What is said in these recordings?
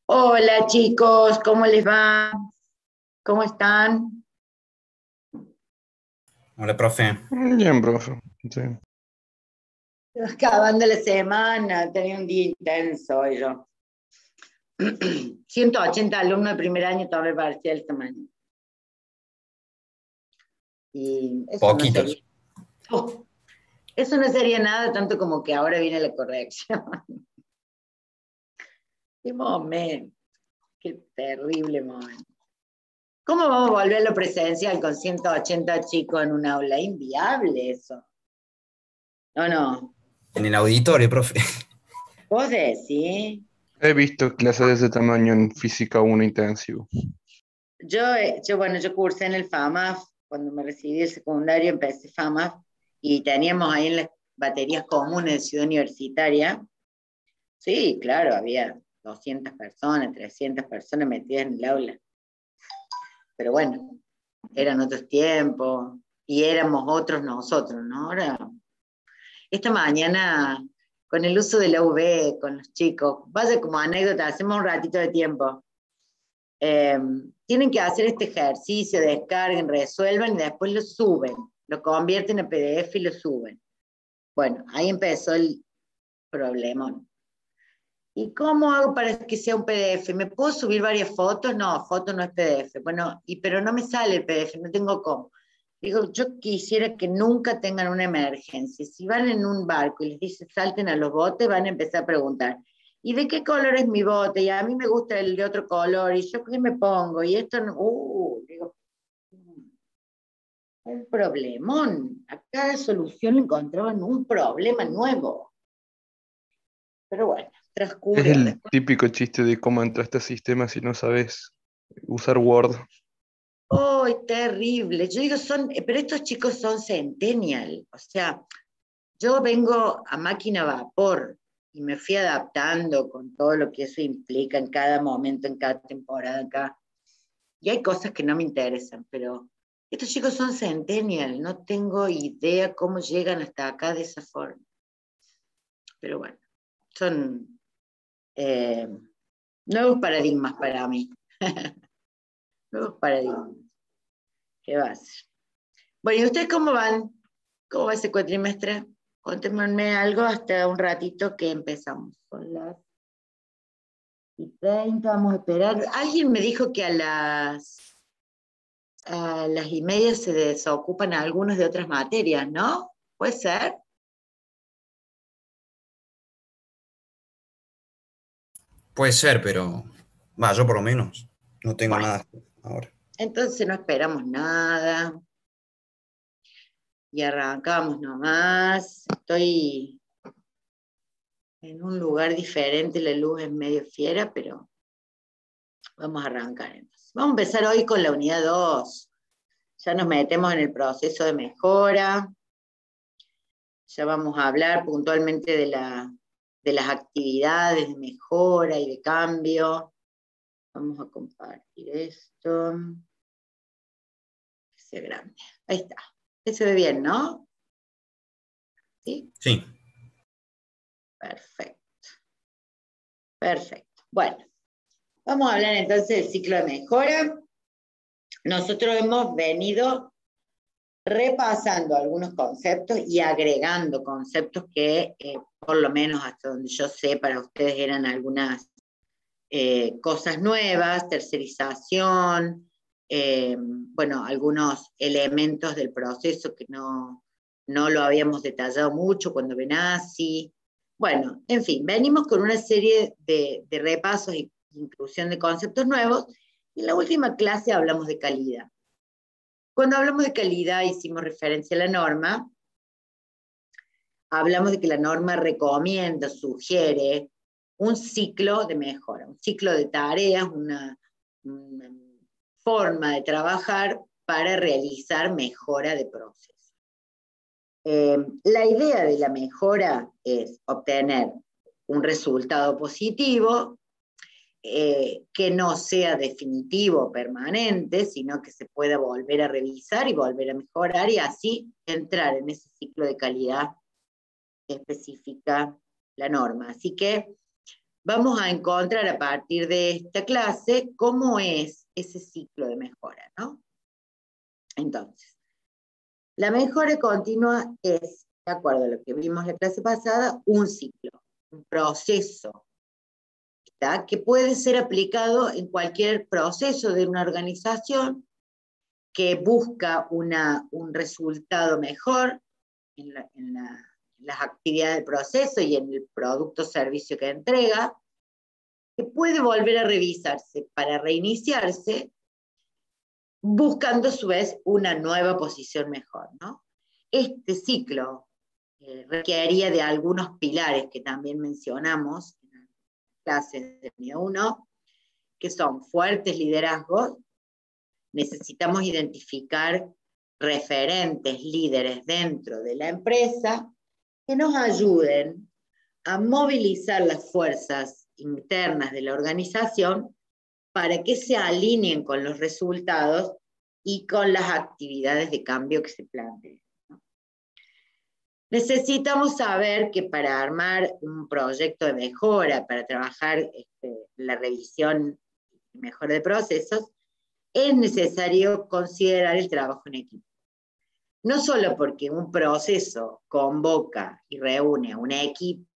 Hola chicos, ¿cómo les va? ¿Cómo están? Hola, profe. Bien, profe. Sí. Acabando la semana, tenía un día intenso hoy yo. 180 alumnos de primer año tomé parcial esta mañana. Y Poquitos. oh, eso no sería nada tanto como que ahora viene la corrección. Qué momento, qué terrible momento. ¿Cómo vamos a volver a lo presencial con 180 chicos en un aula? Inviable eso. No, no. En el auditorio, profe. Vos decís. He visto clases de ese tamaño en física 1 intensivo. Yo cursé en el FAMAF, cuando me recibí del secundario empecé FAMAF y teníamos ahí en las baterías comunes de Ciudad Universitaria. Sí, claro, había 200 personas, 300 personas metidas en el aula. Pero bueno, eran otros tiempos y éramos otros nosotros, ¿no? Ahora, esta mañana, con el uso de la UV, con los chicos, vaya como anécdota, hacemos un ratito de tiempo. Eh, Tienen que hacer este ejercicio, descarguen, resuelvan y después lo suben, lo convierten en PDF y lo suben. Bueno, ahí empezó el problemón. ¿Y cómo hago para que sea un PDF? ¿Me puedo subir varias fotos? No, foto no es PDF. Bueno, pero no me sale el PDF, no tengo cómo. Digo, yo quisiera que nunca tengan una emergencia. Si van en un barco y les dice salten a los botes, van a empezar a preguntar, ¿y de qué color es mi bote? Y a mí me gusta el de otro color, y yo qué me pongo, y esto no, digo, el problemón. A cada solución encontraban un problema nuevo. Pero bueno, Es transcurrió. el Después, típico chiste de cómo entraste a sistema si no sabes usar Word. ¡ay, terrible! Yo digo, pero estos chicos son centennial, o sea, yo vengo a máquina a vapor y me fui adaptando con todo lo que eso implica en cada momento, en cada temporada acá. Y hay cosas que no me interesan, pero estos chicos son centennial, no tengo idea cómo llegan hasta acá de esa forma. Pero bueno, son eh, nuevos paradigmas para mí. Nuevos paradigmas. ¿Qué va a ser? Bueno, ¿y ustedes cómo van? ¿Cómo va ese cuatrimestre? Cuéntenme algo hasta un ratito que empezamos. Son las 30, vamos a esperar. Alguien me dijo que a las 1:30 se desocupan algunos de otras materias, ¿no? ¿Puede ser? Puede ser, pero. Va, yo por lo menos. No tengo Bueno, nada ahora. entonces no esperamos nada y arrancamos nomás. Estoy en un lugar diferente, la luz es medio fiera, pero vamos a arrancar entonces. Vamos a empezar hoy con la unidad 2. Ya nos metemos en el proceso de mejora. Ya vamos a hablar puntualmente de las actividades de mejora y de cambio. Vamos a compartir esto. Que sea grande. Ahí está. Se ve bien, ¿no? ¿Sí? Sí. Perfecto. Perfecto. Bueno, vamos a hablar entonces del ciclo de mejora. Nosotros hemos venido repasando algunos conceptos y agregando conceptos que, por lo menos hasta donde yo sé, para ustedes eran algunas cosas nuevas, tercerización, bueno, algunos elementos del proceso que no lo habíamos detallado mucho cuando Benassi. Bueno, en fin, venimos con una serie de repasos e inclusión de conceptos nuevos, y en la última clase hablamos de calidad. Cuando hablamos de calidad hicimos referencia a la norma, hablamos de que la norma recomienda, sugiere un ciclo de mejora, un ciclo de tareas, una forma de trabajar para realizar mejora de proceso. La idea de la mejora es obtener un resultado positivo, que no sea definitivo o permanente, sino que se pueda volver a revisar y volver a mejorar y así entrar en ese ciclo de calidad que especifica la norma. Así que vamos a encontrar a partir de esta clase cómo es ese ciclo de mejora, ¿no? Entonces, la mejora continua es, de acuerdo a lo que vimos la clase pasada, un ciclo, un proceso, ¿está? Que puede ser aplicado en cualquier proceso de una organización que busca un resultado mejor en las actividades del proceso y en el producto o servicio que entrega, que puede volver a revisarse para reiniciarse, buscando a su vez una nueva posición mejor, ¿no? Este ciclo requeriría de algunos pilares que también mencionamos en las clases de NIO 1, que son fuertes liderazgos. Necesitamos identificar referentes, líderes dentro de la empresa que nos ayuden a movilizar las fuerzas internas de la organización para que se alineen con los resultados y con las actividades de cambio que se planteen, ¿no? Necesitamos saber que para armar un proyecto de mejora, para trabajar la revisión y mejora de procesos, es necesario considerar el trabajo en equipo. No solo porque un proceso convoca y reúne a un equipo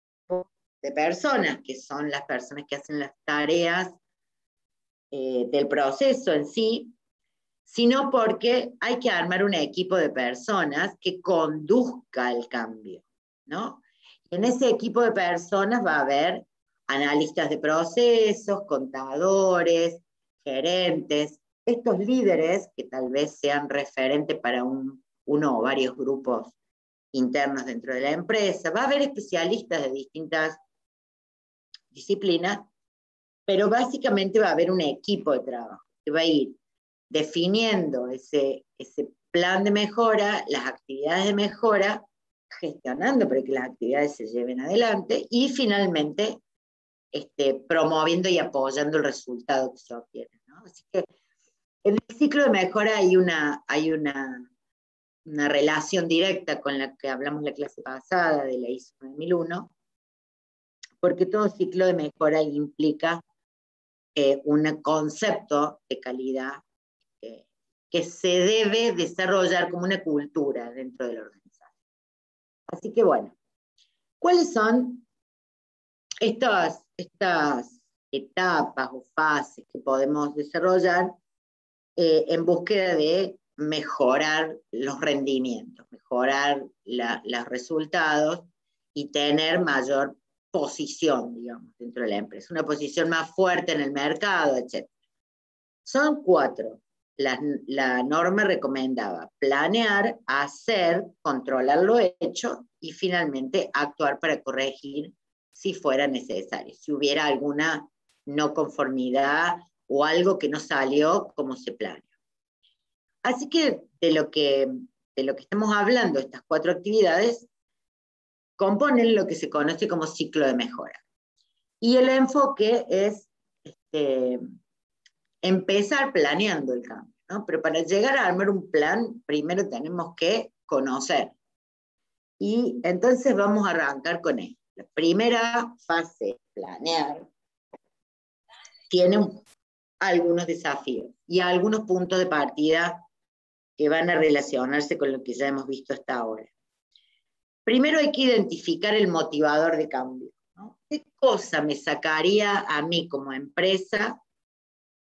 de personas, que son las personas que hacen las tareas del proceso en sí, sino porque hay que armar un equipo de personas que conduzca el cambio, ¿no? Y en ese equipo de personas va a haber analistas de procesos, contadores, gerentes, estos líderes que tal vez sean referentes para uno o varios grupos internos dentro de la empresa. Va a haber especialistas de distintas disciplinas, pero básicamente va a haber un equipo de trabajo que va a ir definiendo ese plan de mejora, las actividades de mejora, gestionando para que las actividades se lleven adelante y finalmente promoviendo y apoyando el resultado que se obtiene, ¿no? Así que en el ciclo de mejora hay una relación directa con la que hablamos la clase pasada de la ISO 9001, porque todo ciclo de mejora implica un concepto de calidad que se debe desarrollar como una cultura dentro de la organización. Así que bueno, ¿cuáles son estas etapas o fases que podemos desarrollar en búsqueda de mejorar los rendimientos, mejorar los resultados y tener mayor posición, digamos, dentro de la empresa, una posición más fuerte en el mercado, etc.? Son 4. La norma recomendaba planear, hacer, controlar lo hecho y finalmente actuar para corregir si fuera necesario, si hubiera alguna no conformidad o algo que no salió como se planeó. Así que de lo que estamos hablando, estas 4 actividades componen lo que se conoce como ciclo de mejora. Y el enfoque es empezar planeando el cambio, ¿no? Pero para llegar a armar un plan, primero tenemos que conocer. Y entonces vamos a arrancar con esto. La primera fase, planear, tiene algunos desafíos y algunos puntos de partida que van a relacionarse con lo que ya hemos visto hasta ahora. Primero hay que identificar el motivador de cambio, ¿no? ¿Qué cosa me sacaría a mí como empresa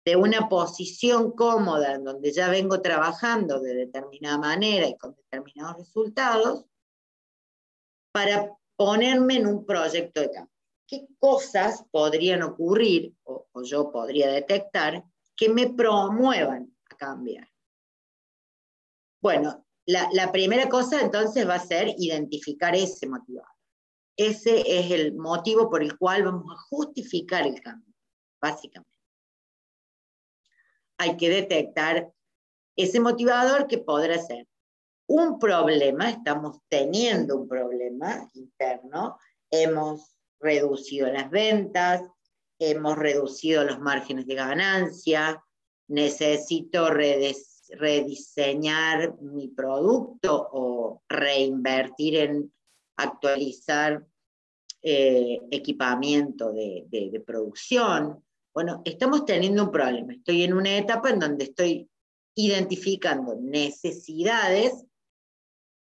de una posición cómoda en donde ya vengo trabajando de determinada manera y con determinados resultados para ponerme en un proyecto de cambio? ¿Qué cosas podrían ocurrir o yo podría detectar que me promuevan a cambiar? Bueno, la primera cosa entonces va a ser identificar ese motivador. Ese es el motivo por el cual vamos a justificar el cambio, básicamente. Hay que detectar ese motivador que podrá ser un problema, estamos teniendo un problema interno, hemos reducido las ventas, hemos reducido los márgenes de ganancia, necesito rediseñar mi producto o reinvertir en actualizar equipamiento de producción. Bueno, estamos teniendo un problema. Estoy en una etapa en donde estoy identificando necesidades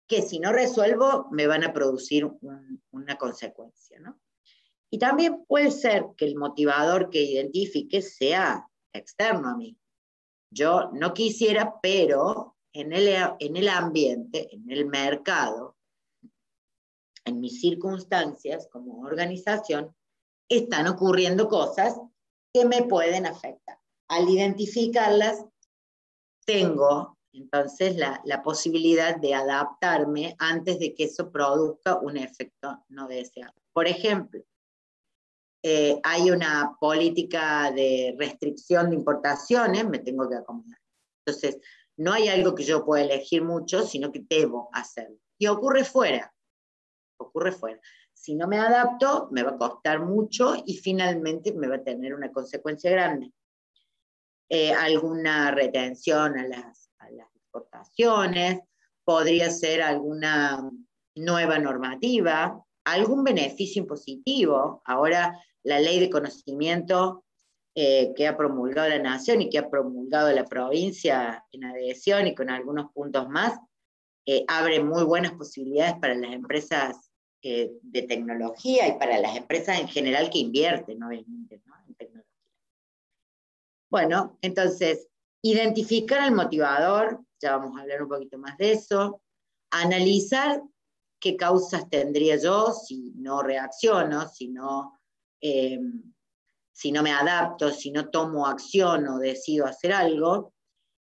que si no resuelvo me van a producir una consecuencia, ¿no? Y también puede ser que el motivador que identifique sea externo a mí. Yo no quisiera, pero en el ambiente, en el mercado, en mis circunstancias como organización, están ocurriendo cosas que me pueden afectar. Al identificarlas, tengo entonces la posibilidad de adaptarme antes de que eso produzca un efecto no deseado. Por ejemplo, hay una política de restricción de importaciones, me tengo que acomodar. Entonces, no hay algo que yo pueda elegir mucho, sino que debo hacerlo. Y ocurre fuera. Si no me adapto, me va a costar mucho y finalmente me va a tener una consecuencia grande. Alguna retención a las exportaciones, podría ser alguna nueva normativa, algún beneficio impositivo. Ahora la ley de conocimiento que ha promulgado la Nación y que ha promulgado la provincia en adhesión y con algunos puntos más, abre muy buenas posibilidades para las empresas de tecnología y para las empresas en general que invierten, obviamente, ¿no? En tecnología. Bueno, entonces, identificar el motivador, ya vamos a hablar un poquito más de eso, analizar qué causas tendría yo si no reacciono, si no me adapto, si no tomo acción o decido hacer algo,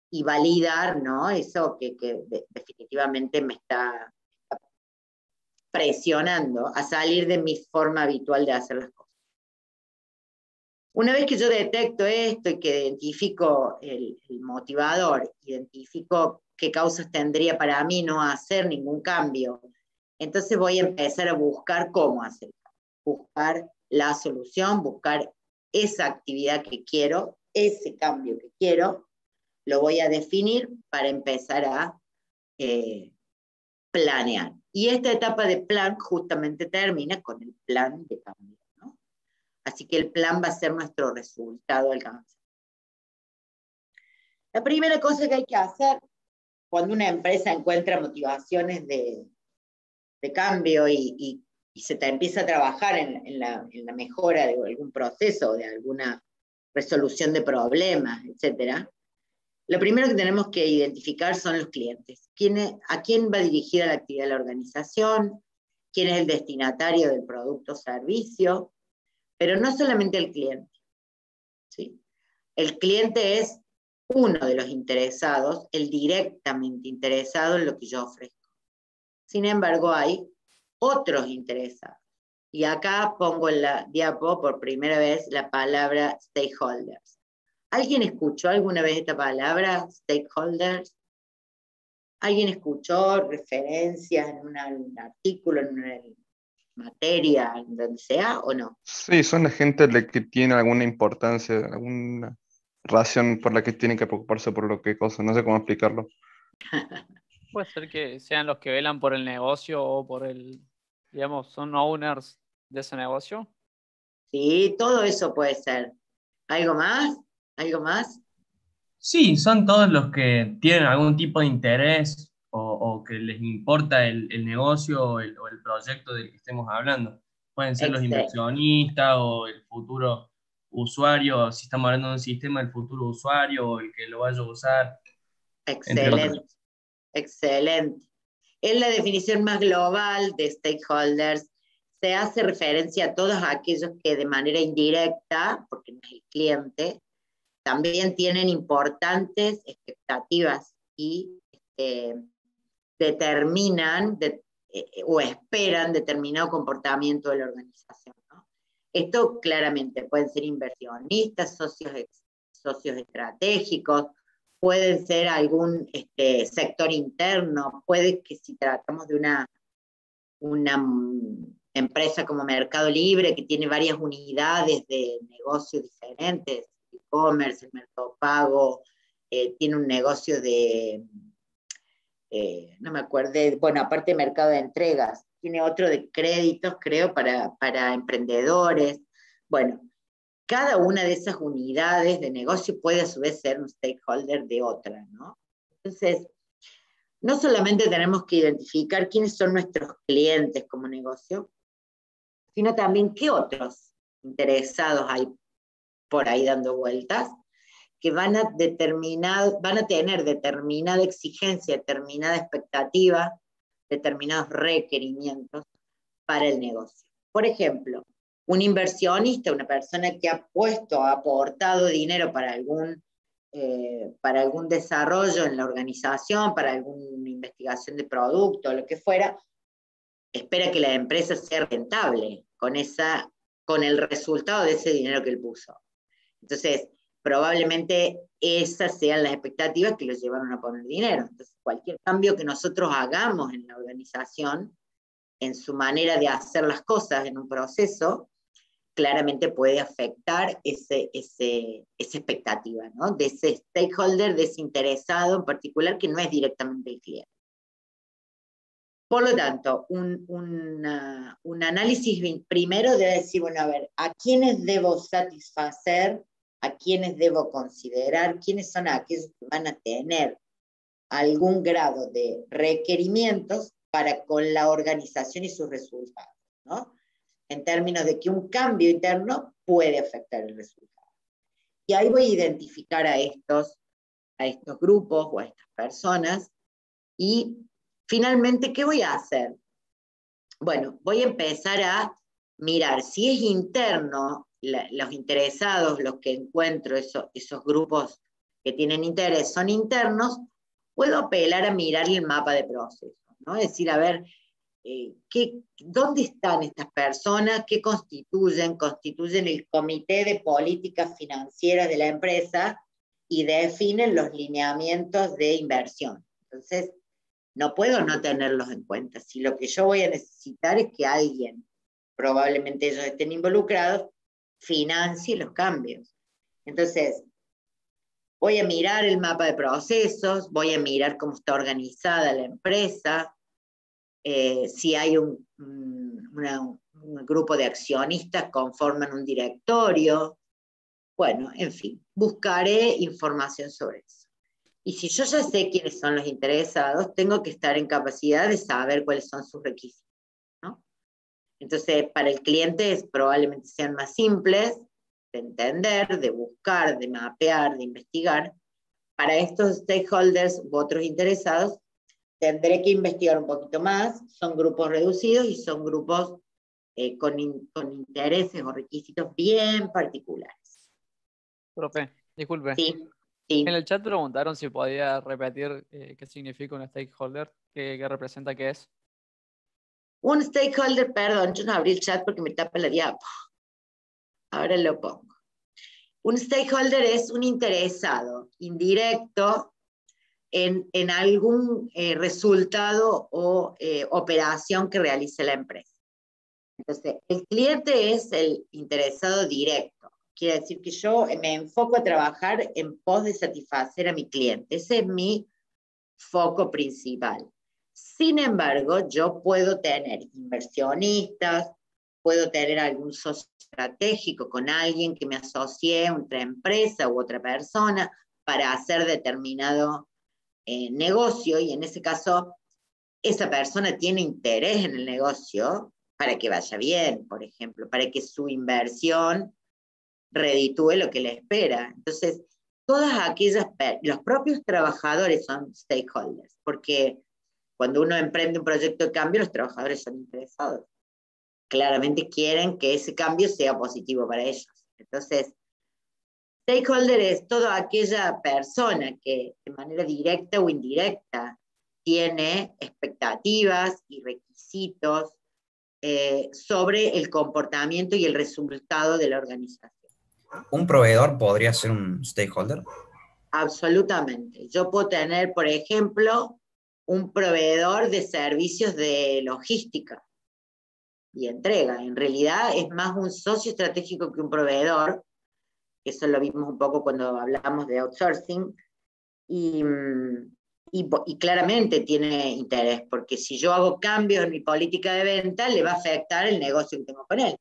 y validar, ¿no? Eso que definitivamente me está presionando a salir de mi forma habitual de hacer las cosas. Una vez que yo detecto esto y que identifico el motivador, identifico qué causas tendría para mí no hacer ningún cambio, entonces voy a empezar a buscar cómo hacer, buscar la solución, buscar esa actividad que quiero, ese cambio que quiero, lo voy a definir para empezar a planear. Y esta etapa de plan justamente termina con el plan de cambio, ¿no? Así que el plan va a ser nuestro resultado alcanzado. La primera cosa que hay que hacer cuando una empresa encuentra motivaciones de cambio y se empieza a trabajar en la mejora de algún proceso, de alguna resolución de problemas, etcétera, lo primero que tenemos que identificar son los clientes. ¿A quién va dirigida la actividad de la organización? ¿Quién es el destinatario del producto o servicio? Pero no solamente el cliente, ¿sí? El cliente es uno de los interesados, el directamente interesado en lo que yo ofrezco. Sin embargo, hay otros interesados. Y acá pongo en la diapo por primera vez la palabra stakeholders. ¿Alguien escuchó alguna vez esta palabra, stakeholders? ¿Alguien escuchó referencias en un artículo, en una materia, en donde sea, o no? Sí, son la gente la que tiene alguna importancia, alguna razón por la que tienen que preocuparse por lo que cosa, no sé cómo explicarlo. Puede ser que sean los que velan por el negocio o por digamos, son owners de ese negocio. Sí, todo eso puede ser. ¿Algo más? ¿Algo más? Sí, son todos los que tienen algún tipo de interés o que les importa el negocio o el proyecto del que estemos hablando. Pueden ser los Excelente. inversionistas o el futuro usuario, si estamos hablando de un sistema, el futuro usuario o el que lo vaya a usar, entre otros. Excelente. Excelente. En la definición más global de stakeholders se hace referencia a todos aquellos que de manera indirecta, porque no es el cliente, también tienen importantes expectativas y determinan o esperan determinado comportamiento de la organización, ¿no? Esto claramente pueden ser inversionistas, socios estratégicos, pueden ser algún sector interno, puede que si tratamos de una empresa como Mercado Libre que tiene varias unidades de negocios diferentes, e-commerce, el Mercado Pago, tiene un negocio de, no me acuerdo, bueno, aparte de mercado de entregas, tiene otro de créditos, creo, para emprendedores. Bueno, cada una de esas unidades de negocio puede a su vez ser un stakeholder de otra, ¿no? Entonces, no solamente tenemos que identificar quiénes son nuestros clientes como negocio, sino también qué otros interesados hay por ahí dando vueltas, que van a tener determinada exigencia, determinada expectativa, determinados requerimientos para el negocio. Por ejemplo, un inversionista, una persona que ha aportado dinero para algún desarrollo en la organización, para alguna investigación de producto, lo que fuera, espera que la empresa sea rentable con el resultado de ese dinero que él puso. Entonces, probablemente esas sean las expectativas que los llevaron a poner dinero. Entonces, cualquier cambio que nosotros hagamos en la organización, en su manera de hacer las cosas en un proceso, claramente puede afectar esa expectativa, ¿no? De ese stakeholder desinteresado en particular, que no es directamente el cliente. Por lo tanto, un análisis primero debe decir, bueno, a ver, ¿a quiénes debo satisfacer? ¿A quiénes debo considerar? ¿Quiénes son aquellos que van a tener algún grado de requerimientos para con la organización y sus resultados, ¿no? En términos de que un cambio interno puede afectar el resultado. Y ahí voy a identificar a estos grupos o a estas personas y finalmente, ¿qué voy a hacer? Bueno, voy a empezar a mirar si es interno, los interesados, los que encuentro, esos grupos que tienen interés son internos, puedo apelar a mirar el mapa de procesos, ¿no? Es decir, a ver, ¿dónde están estas personas? ¿Qué constituyen? Constituyen el comité de políticas financieras de la empresa y definen los lineamientos de inversión. Entonces, no puedo no tenerlos en cuenta. Si lo que yo voy a necesitar es que alguien, probablemente ellos estén involucrados, financie los cambios. Entonces, voy a mirar el mapa de procesos, voy a mirar cómo está organizada la empresa, si hay un grupo de accionistas conforman un directorio. Bueno, en fin, buscaré información sobre eso. Y si yo ya sé quiénes son los interesados, tengo que estar en capacidad de saber cuáles son sus requisitos, ¿no? Entonces, para el cliente probablemente sean más simples de entender, de buscar, de mapear, de investigar. Para estos stakeholders u otros interesados, tendré que investigar un poquito más. Son grupos reducidos y son grupos con intereses o requisitos bien particulares. Profe, disculpe. Sí, sí. En el chat preguntaron si podía repetir qué significa un stakeholder, qué representa, qué es. Un stakeholder, perdón, yo no abrí el chat porque me tapa la diapo. Ahora lo pongo. Un stakeholder es un interesado indirecto en algún resultado o operación que realice la empresa. Entonces, el cliente es el interesado directo. Quiere decir que yo me enfoco a trabajar en pos de satisfacer a mi cliente. Ese es mi foco principal. Sin embargo, yo puedo tener inversionistas, puedo tener algún socio estratégico con alguien que me asocie a otra empresa u otra persona para hacer determinado negocio, y en ese caso esa persona tiene interés en el negocio para que vaya bien, por ejemplo, para que su inversión reditúe lo que le espera. Entonces, los propios trabajadores son stakeholders, porque cuando uno emprende un proyecto de cambio, los trabajadores son interesados. Claramente quieren que ese cambio sea positivo para ellos. Entonces, stakeholder es toda aquella persona que de manera directa o indirecta tiene expectativas y requisitos sobre el comportamiento y el resultado de la organización. ¿Un proveedor podría ser un stakeholder? Absolutamente. Yo puedo tener, por ejemplo, un proveedor de servicios de logística y entrega. En realidad es más un socio estratégico que un proveedor. Eso lo vimos un poco cuando hablamos de outsourcing. Y y claramente tiene interés, porque si yo hago cambios en mi política de venta, le va a afectar el negocio que tengo con él.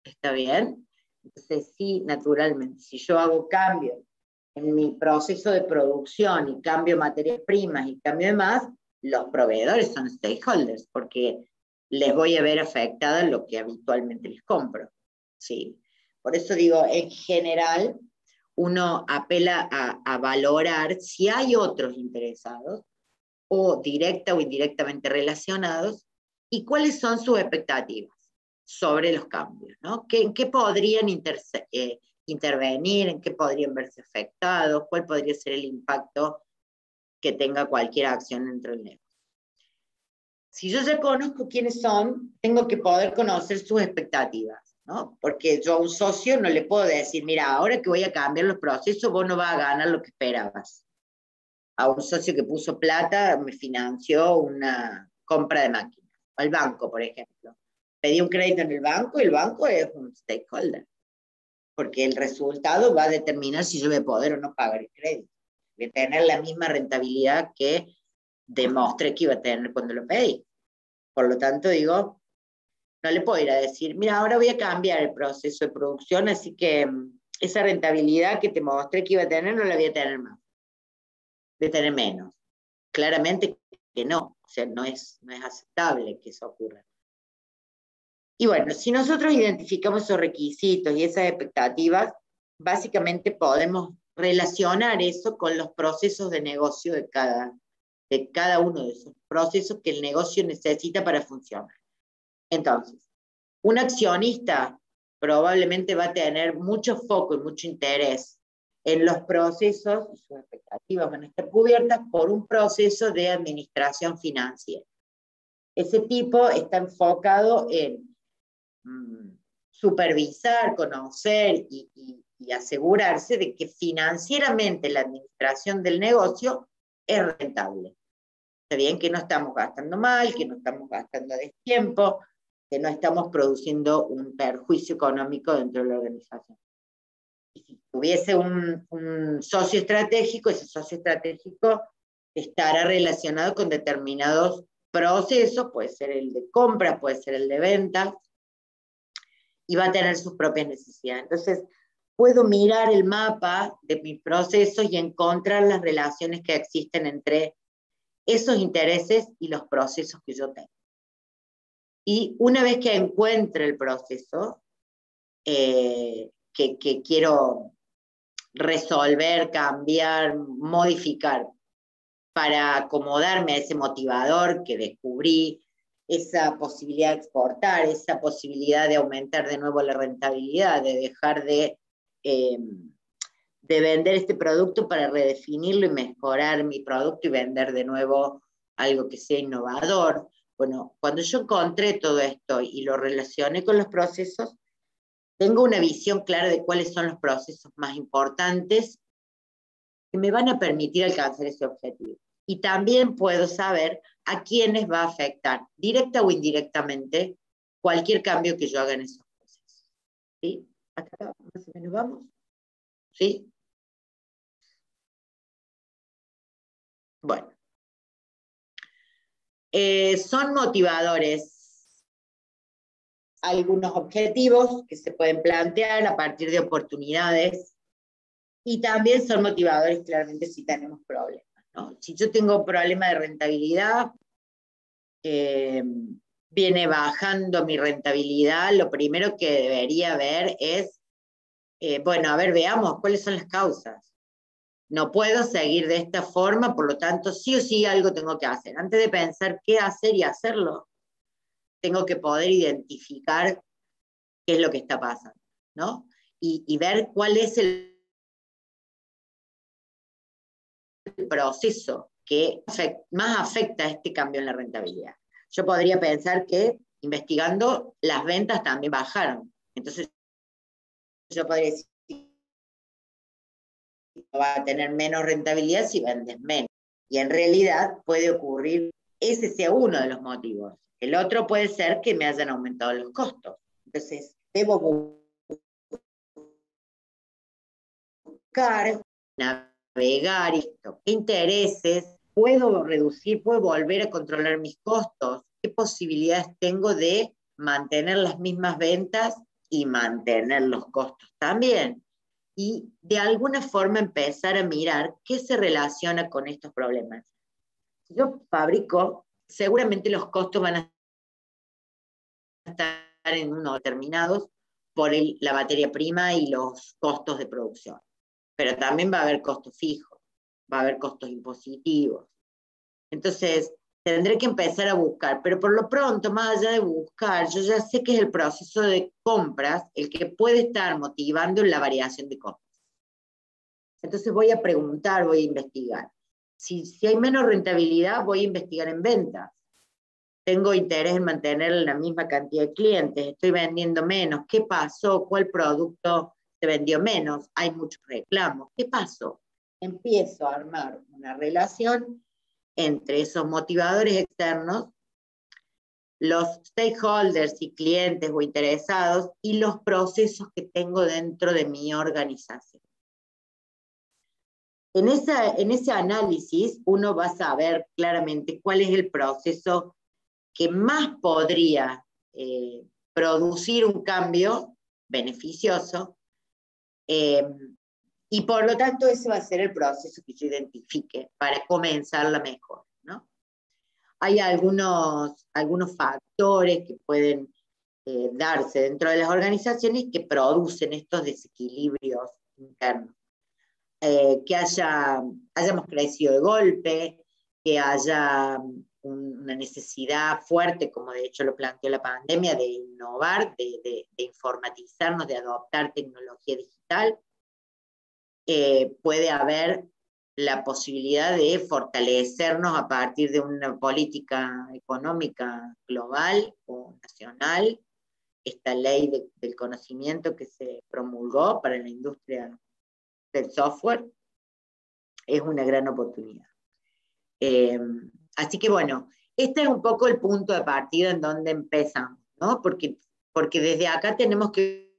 ¿Está bien? Entonces sí, naturalmente, si yo hago cambios en mi proceso de producción y cambio materias primas y cambio de más, los proveedores son stakeholders, porque les voy a ver afectada lo que habitualmente les compro. ¿Sí? Por eso digo, en general, uno apela a valorar si hay otros interesados, o directa o indirectamente relacionados, y cuáles son sus expectativas sobre los cambios, ¿no? ¿En qué podrían intervenir, en qué podrían verse afectados, cuál podría ser el impacto que tenga cualquier acción dentro del negocio? Si yo ya conozco quiénes son, tengo que poder conocer sus expectativas, ¿no? Porque yo a un socio no le puedo decir, mira, ahora que voy a cambiar los procesos, vos no vas a ganar lo que esperabas. A un socio que puso plata, me financió una compra de máquinas. Al banco, por ejemplo. Pedí un crédito en el banco y el banco es un stakeholder. Porque el resultado va a determinar si yo voy a poder o no pagar el crédito. Voy a tener la misma rentabilidad que demostré que iba a tener cuando lo pedí. Por lo tanto, digo, no le puedo ir a decir, mira, ahora voy a cambiar el proceso de producción, así que esa rentabilidad que te mostré que iba a tener, no la voy a tener más. Voy a tener menos. Claramente que no, o sea, no es aceptable que eso ocurra. Y bueno, si nosotros identificamos esos requisitos y esas expectativas, básicamente podemos relacionar eso con los procesos de negocio de cada uno de esos procesos que el negocio necesita para funcionar. Entonces, un accionista probablemente va a tener mucho foco y mucho interés en los procesos, y sus expectativas van a estar cubiertas por un proceso de administración financiera. Ese tipo está enfocado en supervisar, conocer y asegurarse de que financieramente la administración del negocio es rentable. Está bien que no estamos gastando mal, que no estamos gastando a destiempo, que no estamos produciendo un perjuicio económico dentro de la organización. Y si tuviese un socio estratégico, ese socio estratégico estará relacionado con determinados procesos, puede ser el de compra, puede ser el de ventas, y va a tener sus propias necesidades. Entonces, puedo mirar el mapa de mis procesos y encontrar las relaciones que existen entre esos intereses y los procesos que yo tengo. Y una vez que encuentre el proceso que quiero resolver, cambiar, modificar para acomodarme a ese motivador que descubrí, esa posibilidad de exportar, esa posibilidad de aumentar de nuevo la rentabilidad, de dejar de vender este producto para redefinirlo y mejorar mi producto y vender de nuevo algo que sea innovador. Bueno, cuando yo encontré todo esto y lo relacioné con los procesos, tengo una visión clara de cuáles son los procesos más importantes que me van a permitir alcanzar ese objetivo. Y también puedo saber a quiénes va a afectar, directa o indirectamente, cualquier cambio que yo haga en esos procesos. ¿Sí? Acá más o menos vamos. ¿Sí? Bueno. Son motivadores algunos objetivos que se pueden plantear a partir de oportunidades, y también son motivadores claramente si tenemos problemas, ¿no? Si yo tengo un problema de rentabilidad, viene bajando mi rentabilidad, lo primero que debería ver es, bueno, a ver, veamos cuáles son las causas. No puedo seguir de esta forma, por lo tanto, sí o sí algo tengo que hacer. Antes de pensar qué hacer y hacerlo, tengo que poder identificar qué es lo que está pasando, ¿no? Y ver cuál es el proceso que más afecta a este cambio en la rentabilidad. Yo podría pensar que investigando las ventas también bajaron. Entonces, yo podría decir que va a tener menos rentabilidad si vendes menos. Y en realidad puede ocurrir, ese sea uno de los motivos. El otro puede ser que me hayan aumentado los costos. Entonces, debo buscar una navegar esto, qué intereses, puedo reducir, puedo volver a controlar mis costos, qué posibilidades tengo de mantener las mismas ventas y mantener los costos también. Y de alguna forma empezar a mirar qué se relaciona con estos problemas. Si yo fabrico, seguramente los costos van a estar en unos determinados por la materia prima y los costos de producción. Pero también va a haber costos fijos, va a haber costos impositivos. Entonces, tendré que empezar a buscar, pero por lo pronto, más allá de buscar, yo ya sé que es el proceso de compras el que puede estar motivando la variación de costos. Entonces voy a preguntar, voy a investigar. Si hay menos rentabilidad, voy a investigar en ventas. Tengo interés en mantener la misma cantidad de clientes, estoy vendiendo menos. ¿Qué pasó? ¿Cuál producto se vendió menos? Hay muchos reclamos. ¿Qué pasó? Empiezo a armar una relación entre esos motivadores externos, los stakeholders y clientes o interesados y los procesos que tengo dentro de mi organización. En ese análisis uno va a saber claramente cuál es el proceso que más podría producir un cambio beneficioso y por lo tanto ese va a ser el proceso que yo identifique para comenzar la mejora, ¿no? Hay algunos factores que pueden darse dentro de las organizaciones que producen estos desequilibrios internos. Que hayamos crecido de golpe, que haya una necesidad fuerte, como de hecho lo planteó la pandemia, de innovar, de informatizarnos, de adoptar tecnología digital. Puede haber la posibilidad de fortalecernos a partir de una política económica global o nacional, esta ley del conocimiento que se promulgó para la industria del software, es una gran oportunidad. Así que bueno, este es un poco el punto de partida en donde empezamos, ¿no? Porque desde acá tenemos que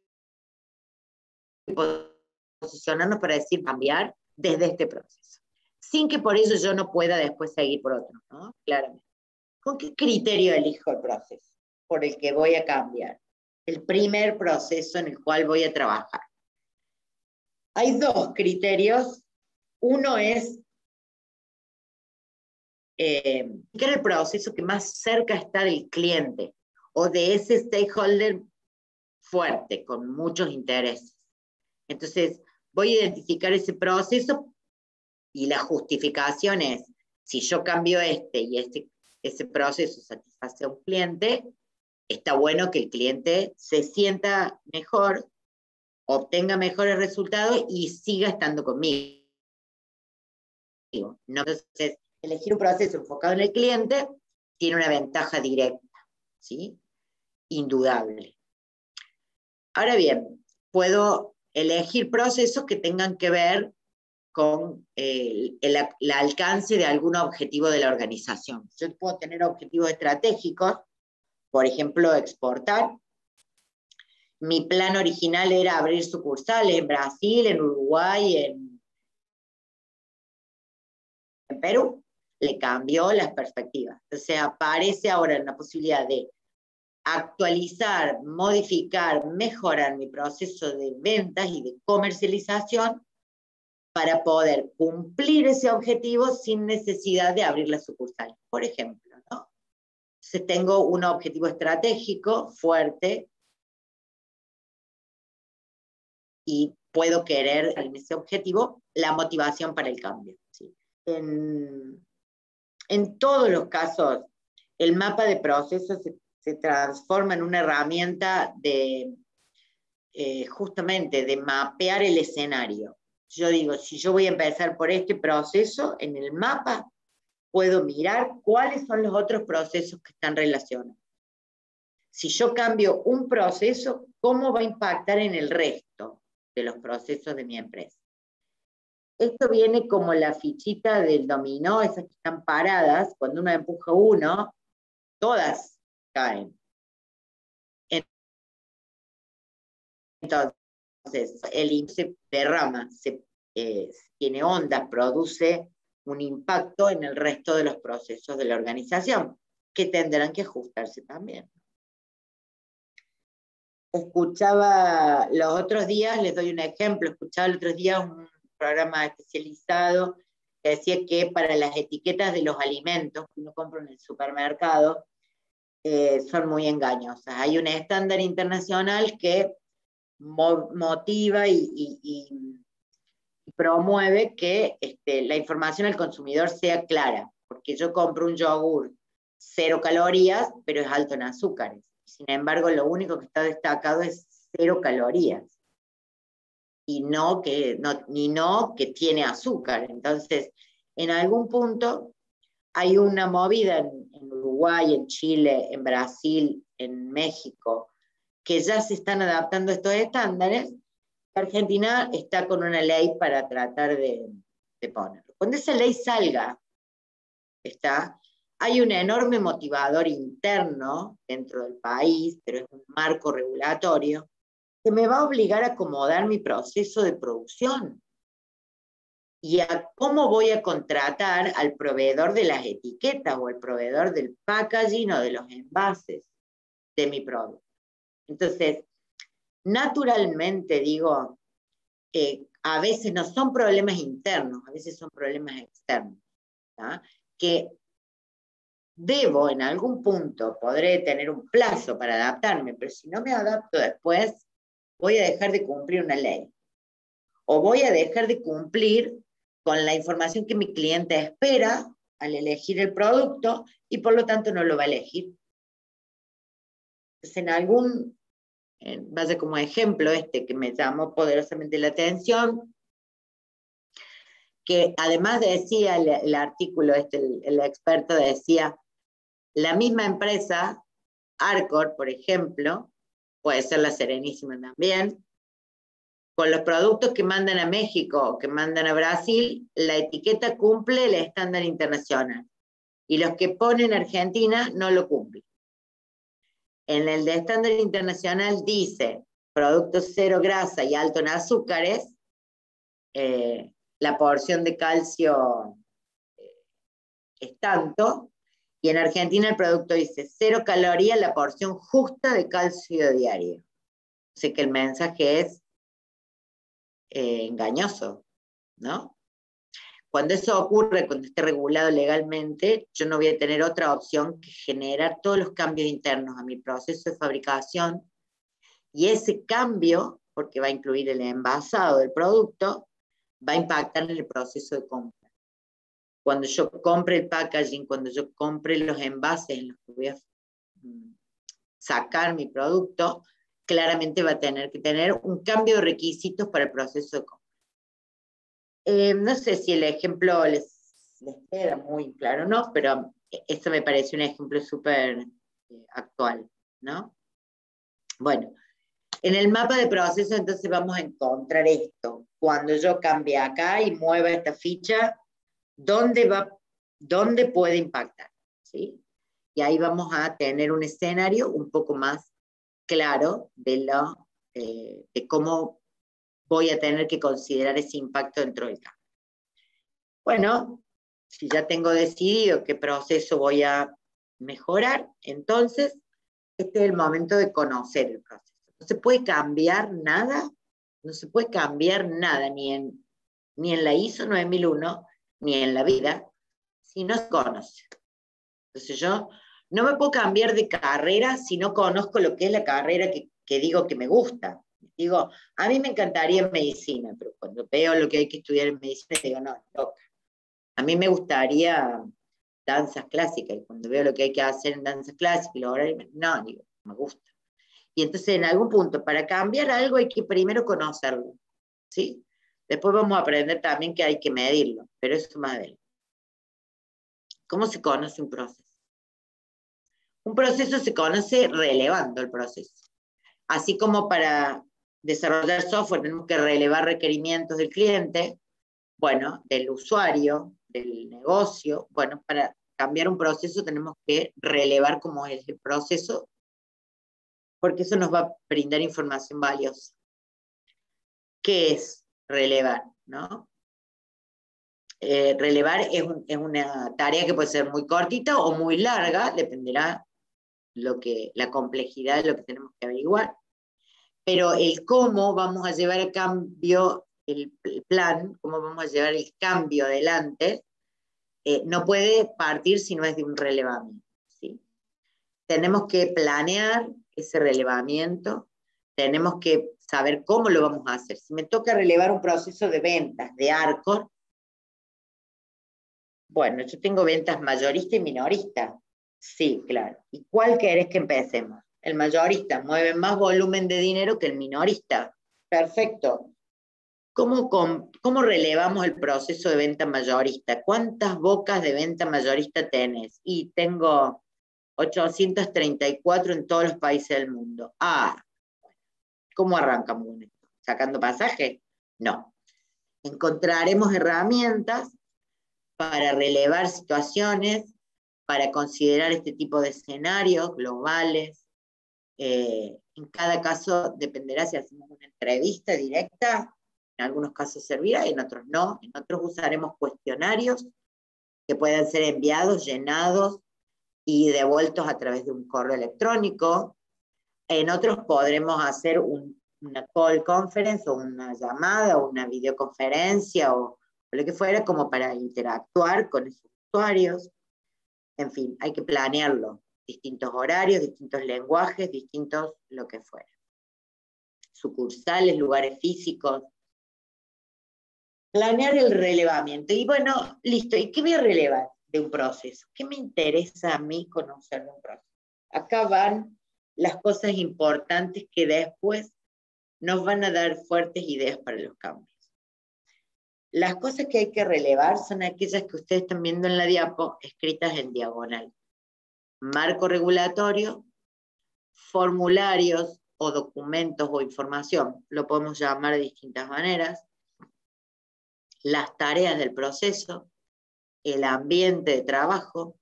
posicionarnos para decir cambiar desde este proceso, sin que por ello yo no pueda después seguir por otro, ¿no? Claramente. ¿Con qué criterio elijo el proceso por el que voy a cambiar? El primer proceso en el cual voy a trabajar. Hay dos criterios. Uno es el proceso que más cerca está del cliente o de ese stakeholder fuerte, con muchos intereses. Entonces, voy a identificar ese proceso y la justificación es, si yo cambio y ese proceso satisface a un cliente, está bueno que el cliente se sienta mejor, obtenga mejores resultados y siga estando conmigo. ¿No? Entonces, elegir un proceso enfocado en el cliente tiene una ventaja directa, ¿sí? Indudable. Ahora bien, puedo elegir procesos que tengan que ver con el alcance de algún objetivo de la organización. Yo puedo tener objetivos estratégicos, por ejemplo, exportar. Mi plan original era abrir sucursales en Brasil, en Uruguay, en Perú. Le cambió las perspectivas. Entonces aparece ahora la posibilidad de actualizar, modificar, mejorar mi proceso de ventas y de comercialización para poder cumplir ese objetivo sin necesidad de abrir la sucursal, por ejemplo, ¿no? Entonces tengo un objetivo estratégico fuerte y puedo querer en ese objetivo la motivación para el cambio, ¿sí? En todos los casos, el mapa de procesos se transforma en una herramienta de justamente de mapear el escenario. Yo digo, si yo voy a empezar por este proceso, en el mapa puedo mirar cuáles son los otros procesos que están relacionados. Si yo cambio un proceso, ¿cómo va a impactar en el resto de los procesos de mi empresa? Esto viene como la fichita del dominó, esas que están paradas, cuando uno empuja uno, todas caen. Entonces, el se derrama, se tiene ondas, produce un impacto en el resto de los procesos de la organización, que tendrán que ajustarse también. Escuchaba los otros días, les doy un ejemplo, escuchaba el otro día un programa especializado que decía que para las etiquetas de los alimentos que uno compra en el supermercado son muy engañosas. Hay un estándar internacional que motiva y promueve que la información al consumidor sea clara, porque yo compro un yogur 0 calorías, pero es alto en azúcares. Sin embargo, lo único que está destacado es 0 calorías. Y no que tiene azúcar. Entonces, en algún punto hay una movida en Uruguay, en Chile, en Brasil, en México, que ya se están adaptando a estos estándares. Argentina está con una ley para tratar de ponerlo. Cuando esa ley salga, hay un enorme motivador interno dentro del país, pero es un marco regulatorio, que me va a obligar a acomodar mi proceso de producción y a cómo voy a contratar al proveedor de las etiquetas o al proveedor del packaging o de los envases de mi producto. Entonces, naturalmente digo, a veces no son problemas internos, a veces son problemas externos, ¿tá? Que debo en algún punto, podré tener un plazo para adaptarme, pero si no me adapto después, voy a dejar de cumplir una ley. O voy a dejar de cumplir con la información que mi cliente espera al elegir el producto y por lo tanto no lo va a elegir. Entonces, vaya como ejemplo que me llamó poderosamente la atención, que además decía el artículo, el experto decía, la misma empresa, Arcor, por ejemplo, puede ser La Serenísima también, con los productos que mandan a México o que mandan a Brasil, la etiqueta cumple el estándar internacional. Y los que ponen Argentina no lo cumplen. En el de estándar internacional dice, productos 0 grasa y alto en azúcares, la porción de calcio es tanto, y en Argentina el producto dice 0 calorías, la porción justa de calcio diario. Así que el mensaje es engañoso, ¿no? Cuando eso ocurre, cuando esté regulado legalmente, yo no voy a tener otra opción que generar todos los cambios internos a mi proceso de fabricación, y ese cambio, porque va a incluir el envasado del producto, va a impactar en el proceso de compra. Cuando yo compre el packaging, cuando yo compre los envases en los que voy a sacar mi producto, claramente va a tener que tener un cambio de requisitos para el proceso de compra. No sé si el ejemplo les queda muy claro o no, pero esto me parece un ejemplo súper actual, ¿no? Bueno, en el mapa de proceso entonces vamos a encontrar esto. Cuando yo cambie acá y mueva esta ficha, ¿dónde puede impactar? ¿Sí? Y ahí vamos a tener un escenario un poco más claro de cómo voy a tener que considerar ese impacto dentro del cambio. Bueno, si ya tengo decidido qué proceso voy a mejorar, entonces este es el momento de conocer el proceso. No se puede cambiar nada, ni en la ISO 9001, ni en la vida, si no se conoce. Entonces yo no me puedo cambiar de carrera si no conozco lo que es la carrera que digo que me gusta. Digo, a mí me encantaría medicina, pero cuando veo lo que hay que estudiar en medicina, digo, no, loca. A mí me gustaría danzas clásicas, y cuando veo lo que hay que hacer en danzas clásicas, no, digo, me gusta. Y entonces en algún punto, para cambiar algo hay que primero conocerlo, ¿sí? Después vamos a aprender también que hay que medirlo, pero eso más adelante. ¿Cómo se conoce un proceso? Un proceso se conoce relevando el proceso. Así como para desarrollar software tenemos que relevar requerimientos del cliente, bueno, del usuario, del negocio, bueno, para cambiar un proceso tenemos que relevar cómo es el proceso, porque eso nos va a brindar información valiosa. ¿Qué es relevar, ¿no? Relevar es una tarea que puede ser muy cortita o muy larga, dependerá la complejidad de lo que tenemos que averiguar. Pero el cómo vamos a llevar a cambio el plan, cómo vamos a llevar el cambio adelante, no puede partir si no es de un relevamiento, ¿sí? Tenemos que planear ese relevamiento, tenemos que saber cómo lo vamos a hacer. Si me toca relevar un proceso de ventas de Arcor, bueno, yo tengo ventas mayorista y minorista. Sí, claro. ¿Y cuál querés que empecemos? El mayorista mueve más volumen de dinero que el minorista. Perfecto. ¿Cómo relevamos el proceso de venta mayorista? ¿Cuántas bocas de venta mayorista tenés? Y tengo 834 en todos los países del mundo. ¿Cómo arrancamos con esto? ¿Sacando pasaje? No. Encontraremos herramientas para relevar situaciones, para considerar este tipo de escenarios globales. En cada caso dependerá si hacemos una entrevista directa, en algunos casos servirá, en otros no. En otros usaremos cuestionarios que puedan ser enviados, llenados y devueltos a través de un correo electrónico. En otros podremos hacer una call conference o una llamada o una videoconferencia o lo que fuera, como para interactuar con esos usuarios. En fin, hay que planearlo. Distintos horarios, distintos lenguajes, distintos lo que fuera. Sucursales, lugares físicos. Planear el relevamiento. Y bueno, listo. ¿Y qué voy a relevar de un proceso? ¿Qué me interesa a mí conocer de un proceso? Acá van las cosas importantes que después nos van a dar fuertes ideas para los cambios. Las cosas que hay que relevar son aquellas que ustedes están viendo en la diapo, escritas en diagonal. Marco regulatorio, formularios o documentos o información, lo podemos llamar de distintas maneras, las tareas del proceso, el ambiente de trabajo,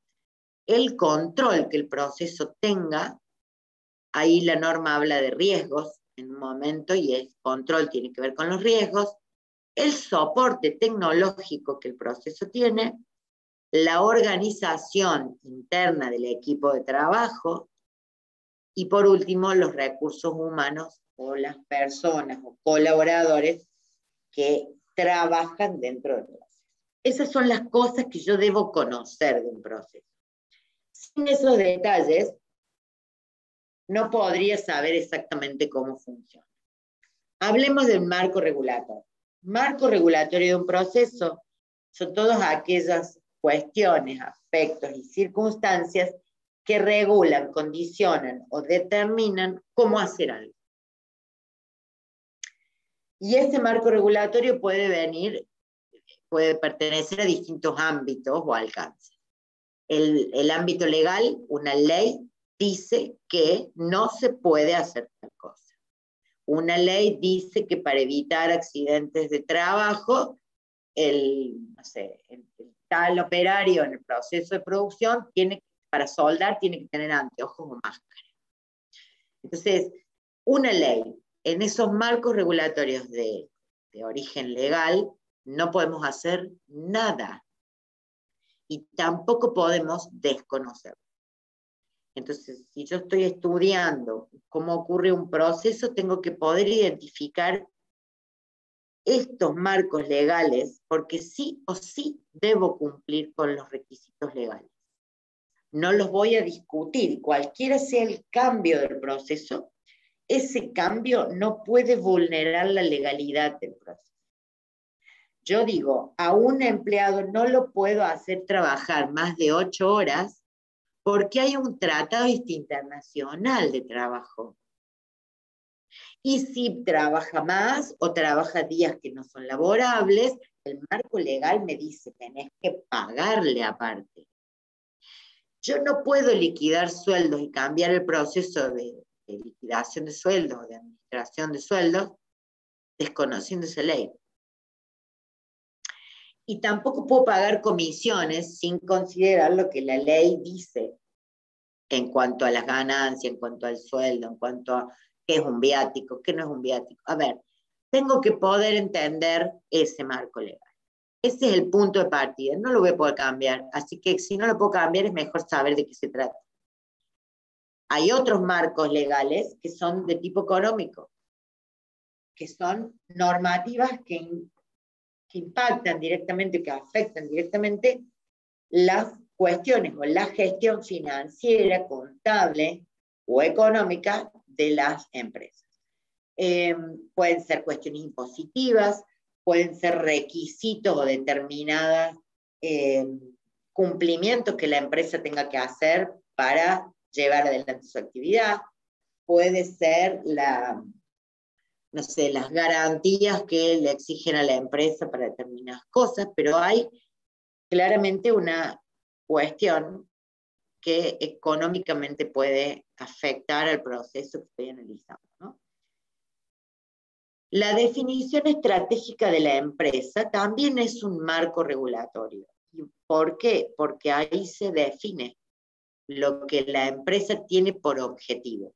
el control que el proceso tenga. Ahí la norma habla de riesgos en un momento y el control tiene que ver con los riesgos, el soporte tecnológico que el proceso tiene, la organización interna del equipo de trabajo y por último los recursos humanos o las personas o colaboradores que trabajan dentro del proceso. Esas son las cosas que yo debo conocer de un proceso. Sin esos detalles, no podría saber exactamente cómo funciona. Hablemos del marco regulatorio. Marco regulatorio de un proceso son todas aquellas cuestiones, aspectos y circunstancias que regulan, condicionan o determinan cómo hacer algo. Y ese marco regulatorio puede pertenecer a distintos ámbitos o alcances. El ámbito legal, una ley, dice que no se puede hacer tal cosa. Una ley dice que para evitar accidentes de trabajo, el tal operario en el proceso de producción para soldar tiene que tener anteojos o máscara. Entonces, una ley en esos marcos regulatorios de origen legal, no podemos hacer nada. Y tampoco podemos desconocerlo. Entonces, si yo estoy estudiando cómo ocurre un proceso, tengo que poder identificar estos marcos legales, porque sí o sí debo cumplir con los requisitos legales. No los voy a discutir. Cualquiera sea el cambio del proceso, ese cambio no puede vulnerar la legalidad del proceso. Yo digo, a un empleado no lo puedo hacer trabajar más de 8 horas porque hay un tratado internacional de trabajo. Y si trabaja más o trabaja días que no son laborables, el marco legal me dice, tenés que pagarle aparte. Yo no puedo liquidar sueldos y cambiar el proceso de liquidación de sueldos o de administración de sueldos desconociendo esa ley. Y tampoco puedo pagar comisiones sin considerar lo que la ley dice en cuanto a las ganancias, en cuanto al sueldo, en cuanto a qué es un viático, qué no es un viático. A ver, tengo que poder entender ese marco legal. Ese es el punto de partida, no lo voy a poder cambiar, así que si no lo puedo cambiar es mejor saber de qué se trata. Hay otros marcos legales que son de tipo económico, que son normativas que impactan directamente, que afectan directamente las cuestiones o la gestión financiera, contable o económica de las empresas. Pueden ser cuestiones impositivas, pueden ser requisitos o determinadas cumplimientos que la empresa tenga que hacer para llevar adelante su actividad, puede ser no sé, las garantías que le exigen a la empresa para determinadas cosas, pero hay claramente una cuestión que económicamente puede afectar al proceso que estoy analizando, ¿no? La definición estratégica de la empresa también es un marco regulatorio. ¿Por qué? Porque ahí se define lo que la empresa tiene por objetivo.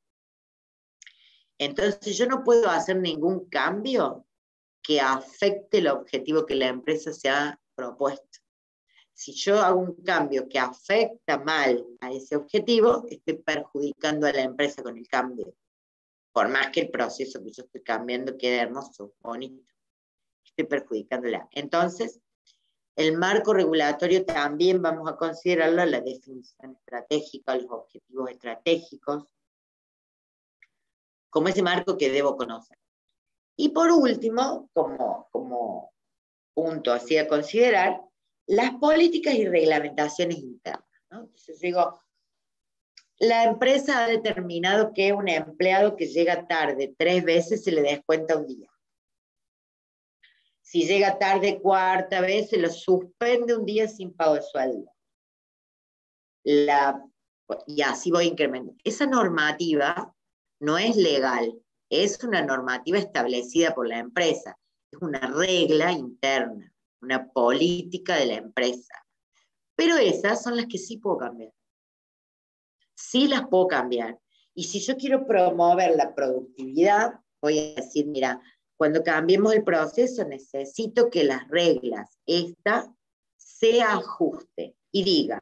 Entonces yo no puedo hacer ningún cambio que afecte el objetivo que la empresa se ha propuesto. Si yo hago un cambio que afecta mal a ese objetivo, estoy perjudicando a la empresa con el cambio. Por más que el proceso que yo estoy cambiando quede hermoso, bonito, estoy perjudicándola. Entonces, el marco regulatorio también vamos a considerarlo, la definición estratégica, los objetivos estratégicos, como ese marco que debo conocer. Y por último, como punto así a considerar, las políticas y reglamentaciones internas, ¿no? Entonces digo, la empresa ha determinado que un empleado que llega tarde 3 veces se le descuenta un día. Si llega tarde 4ª vez, se lo suspende un día sin pago de sueldo. Y así voy incrementando. Esa normativa no es legal, es una normativa establecida por la empresa. Es una regla interna, una política de la empresa. Pero esas son las que sí puedo cambiar. Sí las puedo cambiar. Y si yo quiero promover la productividad, voy a decir, mira, cuando cambiemos el proceso necesito que las reglas, esta, se ajuste y diga,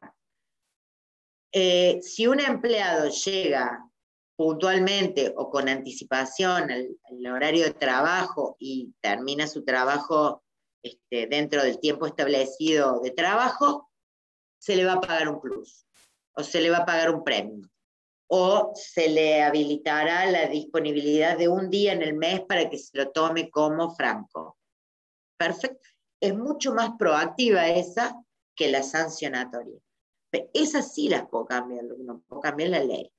si un empleado llega puntualmente o con anticipación al horario de trabajo y termina su trabajo dentro del tiempo establecido de trabajo, se le va a pagar un plus, o se le va a pagar un premio, o se le habilitará la disponibilidad de un día en el mes para que se lo tome como franco. Perfecto. Es mucho más proactiva esa que la sancionatoria. Pero esas sí las puedo cambiar, no puedo cambiar la ley,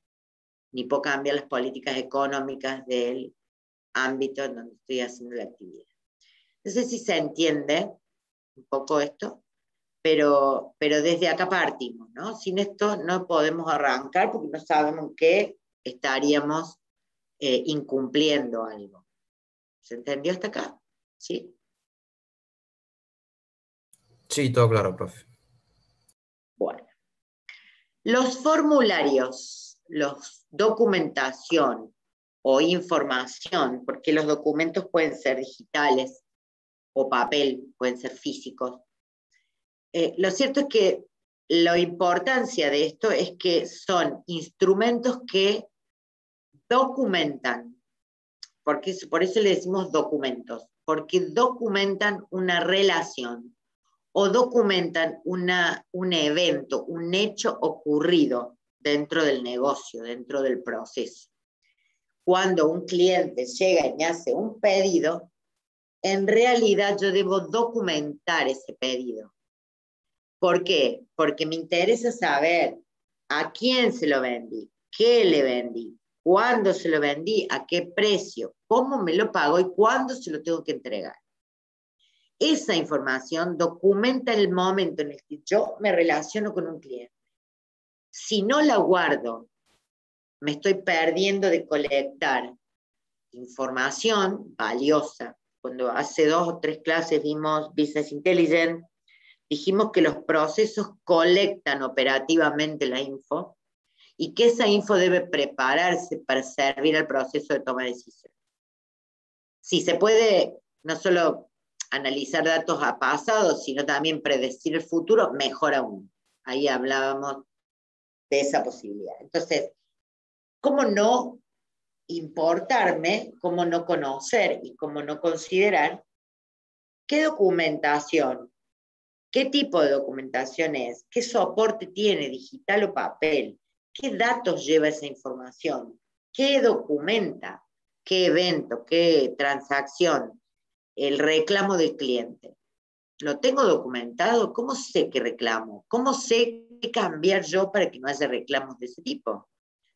ni puedo cambiar las políticas económicas del ámbito en donde estoy haciendo la actividad. No sé si se entiende un poco esto, pero desde acá partimos, ¿no? Sin esto no podemos arrancar porque no sabemos qué estaríamos incumpliendo algo. ¿Se entendió hasta acá? ¿Sí? Sí, todo claro, profe. Bueno. Los formularios, los documentación o información, porque los documentos pueden ser digitales o papel, pueden ser físicos. Lo cierto es que la importancia de esto es que son instrumentos que documentan, porque por eso le decimos documentos, porque documentan una relación o documentan un evento, un hecho ocurrido dentro del negocio, dentro del proceso. Cuando un cliente llega y me hace un pedido, en realidad yo debo documentar ese pedido. ¿Por qué? Porque me interesa saber a quién se lo vendí, qué le vendí, cuándo se lo vendí, a qué precio, cómo me lo pagó y cuándo se lo tengo que entregar. Esa información documenta el momento en el que yo me relaciono con un cliente. Si no la guardo, me estoy perdiendo de colectar información valiosa. Cuando hace 2 o 3 clases vimos Business Intelligence, dijimos que los procesos colectan operativamente la info y que esa info debe prepararse para servir al proceso de toma de decisión. Si se puede no solo analizar datos a pasados, sino también predecir el futuro, mejor aún. Ahí hablábamos de esa posibilidad. Entonces, ¿cómo no importarme, cómo no conocer y cómo no considerar qué documentación, qué tipo de documentación es, qué soporte tiene, digital o papel, qué datos lleva esa información, qué documenta, qué evento, qué transacción, el reclamo del cliente? ¿Lo tengo documentado? ¿Cómo sé qué reclamo? ¿Cómo sé qué cambiar yo para que no haya reclamos de ese tipo?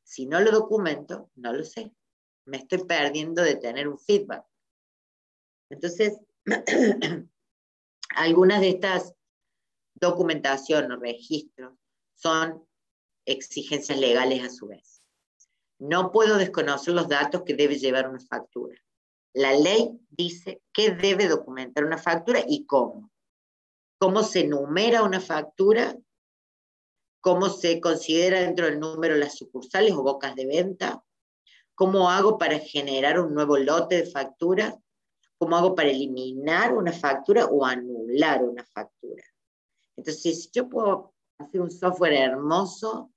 Si no lo documento, no lo sé. Me estoy perdiendo de tener un feedback. Entonces, algunas de estas documentación o registros son exigencias legales a su vez. No puedo desconocer los datos que debe llevar una factura. La ley dice qué debe documentar una factura y cómo. Cómo se numera una factura, cómo se considera dentro del número las sucursales o bocas de venta, cómo hago para generar un nuevo lote de facturas, cómo hago para eliminar una factura o anular una factura. Entonces, yo puedo hacer un software hermoso,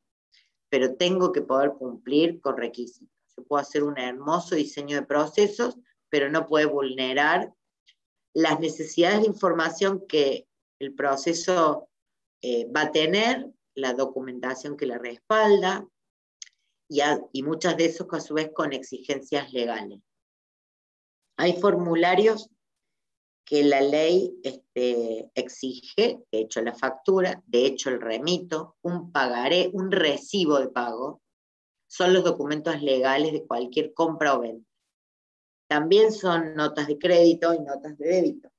pero tengo que poder cumplir con requisitos. Yo puedo hacer un hermoso diseño de procesos, pero no puede vulnerar las necesidades de información que el proceso va a tener, la documentación que la respalda, y muchas de esos a su vez con exigencias legales. Hay formularios que la ley exige, de hecho la factura, de hecho el remito, un pagaré, un recibo de pago, son los documentos legales de cualquier compra o venta. También son notas de crédito y notas de débito.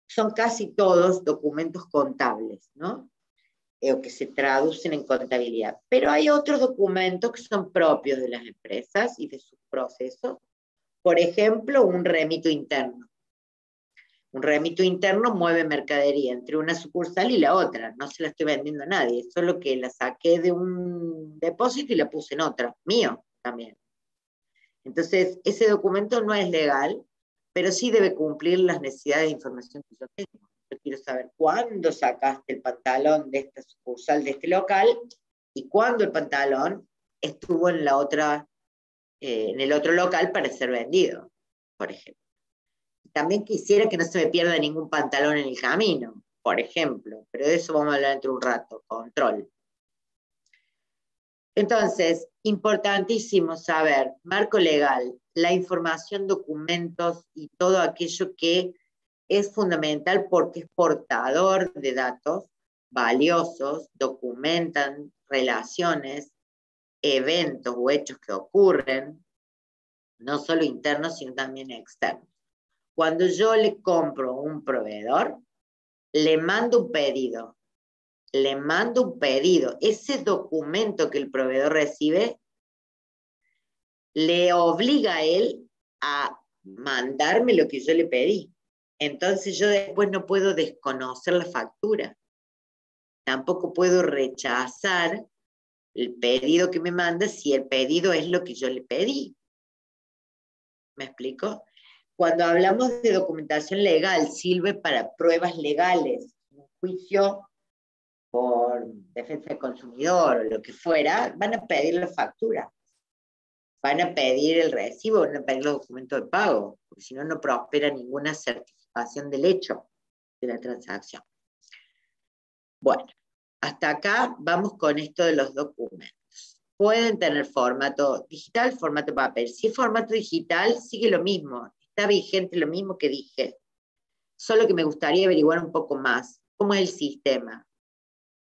Son casi todos documentos contables, ¿no? O que se traducen en contabilidad. Pero hay otros documentos que son propios de las empresas y de sus procesos. Por ejemplo, un remito interno. Un remito interno mueve mercadería entre una sucursal y la otra. No se la estoy vendiendo a nadie, solo que la saqué de un depósito y la puse en otra, mío también. Entonces, ese documento no es legal, pero sí debe cumplir las necesidades de información que yo tengo. Yo quiero saber cuándo sacaste el pantalón de esta sucursal, de este local, y cuándo el pantalón estuvo en la otra, en el otro local para ser vendido, por ejemplo. También quisiera que no se me pierda ningún pantalón en el camino, por ejemplo, pero de eso vamos a hablar dentro de un rato, control. Entonces, importantísimo saber, marco legal, la información, documentos y todo aquello que es fundamental porque es portador de datos valiosos, documentan relaciones, eventos o hechos que ocurren, no solo internos, sino también externos. Cuando yo le compro a un proveedor, le mando un pedido. Ese documento que el proveedor recibe le obliga a él a mandarme lo que yo le pedí. Entonces yo después no puedo desconocer la factura. Tampoco puedo rechazar el pedido que me manda si el pedido es lo que yo le pedí. ¿Me explico? Cuando hablamos de documentación legal, sirve para pruebas legales. Un juicio por defensa del consumidor o lo que fuera, van a pedir la factura, van a pedir el recibo, van a pedir los documentos de pago, porque si no, no prospera ninguna certificación del hecho de la transacción. Bueno, hasta acá vamos con esto de los documentos. Pueden tener formato digital, formato papel. Si es formato digital, sigue lo mismo. Está vigente lo mismo que dije. Solo que me gustaría averiguar un poco más. ¿Cómo es el sistema?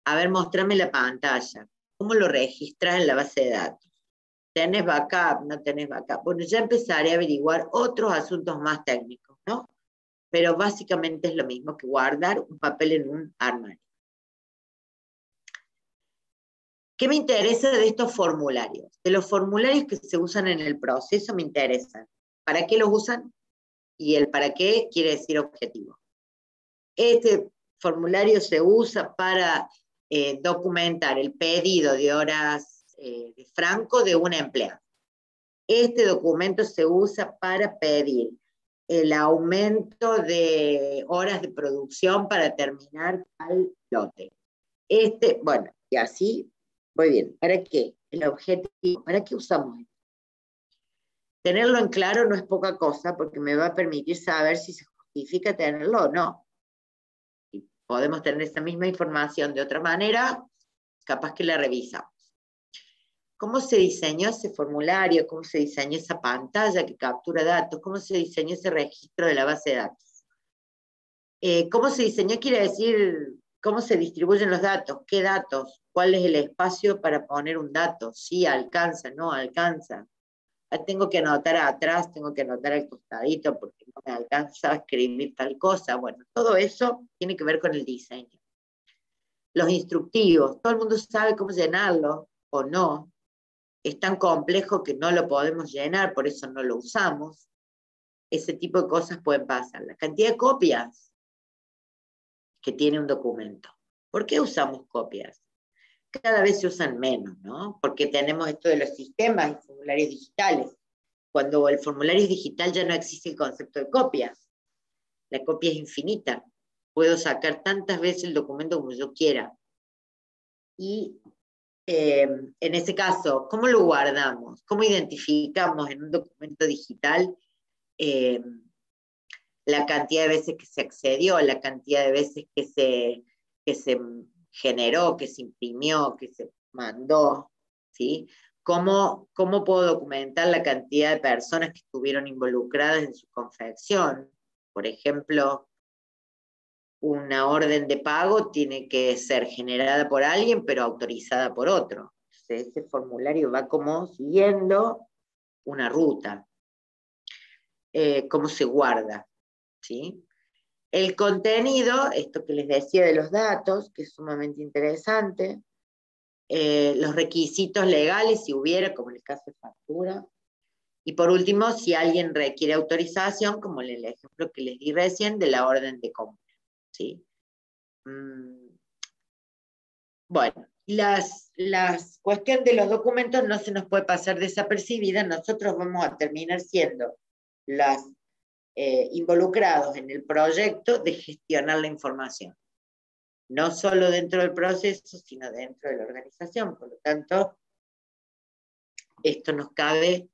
A ver, mostrame la pantalla. ¿Cómo lo registras en la base de datos? ¿Tenés backup? ¿No tenés backup? Bueno, ya empezaré a averiguar otros asuntos más técnicos, ¿no? Pero básicamente es lo mismo que guardar un papel en un armario. ¿Qué me interesa de estos formularios? De los formularios que se usan en el proceso me interesan. ¿Para qué los usan? Y el para qué quiere decir objetivo. Este formulario se usa para documentar el pedido de horas de franco de una empleada. Este documento se usa para pedir el aumento de horas de producción para terminar tal lote. Bueno, y así, muy bien. ¿Para qué? El objetivo, ¿para qué usamos esto? Tenerlo en claro no es poca cosa, porque me va a permitir saber si se justifica tenerlo o no. Y podemos tener esa misma información de otra manera, capaz que la revisamos. ¿Cómo se diseñó ese formulario? ¿Cómo se diseñó esa pantalla que captura datos? ¿Cómo se diseñó ese registro de la base de datos? ¿Cómo se diseñó? Quiere decir, ¿cómo se distribuyen los datos? ¿Qué datos? ¿Cuál es el espacio para poner un dato? ¿Sí alcanza? ¿No alcanza? Tengo que anotar atrás, tengo que anotar al costadito porque no me alcanza a escribir tal cosa. Bueno, todo eso tiene que ver con el diseño. Los instructivos, todo el mundo sabe cómo llenarlo o no. Es tan complejo que no lo podemos llenar, por eso no lo usamos. Ese tipo de cosas pueden pasar. La cantidad de copias que tiene un documento. ¿Por qué usamos copias? Cada vez se usan menos, ¿no? Porque tenemos esto de los sistemas y formularios digitales. Cuando el formulario es digital ya no existe el concepto de copias. La copia es infinita. Puedo sacar tantas veces el documento como yo quiera. Y en ese caso, ¿cómo lo guardamos? ¿Cómo identificamos en un documento digital la cantidad de veces que se accedió, la cantidad de veces que se generó, que se imprimió, que se mandó? ¿Sí? ¿Cómo puedo documentar la cantidad de personas que estuvieron involucradas en su confección? Por ejemplo, una orden de pago tiene que ser generada por alguien, pero autorizada por otro. Entonces, ese formulario va como siguiendo una ruta. ¿Cómo se guarda? ¿Sí? El contenido, esto que les decía de los datos, que es sumamente interesante, los requisitos legales, si hubiera, como en el caso de factura, y por último, si alguien requiere autorización, como en el ejemplo que les di recién, de la orden de compra. ¿Sí? Bueno, las cuestiones de los documentos no se nos puede pasar desapercibida. Nosotros vamos a terminar siendo las involucrados en el proyecto de gestionar la información. No solo dentro del proceso, sino dentro de la organización. Por lo tanto, esto nos cabe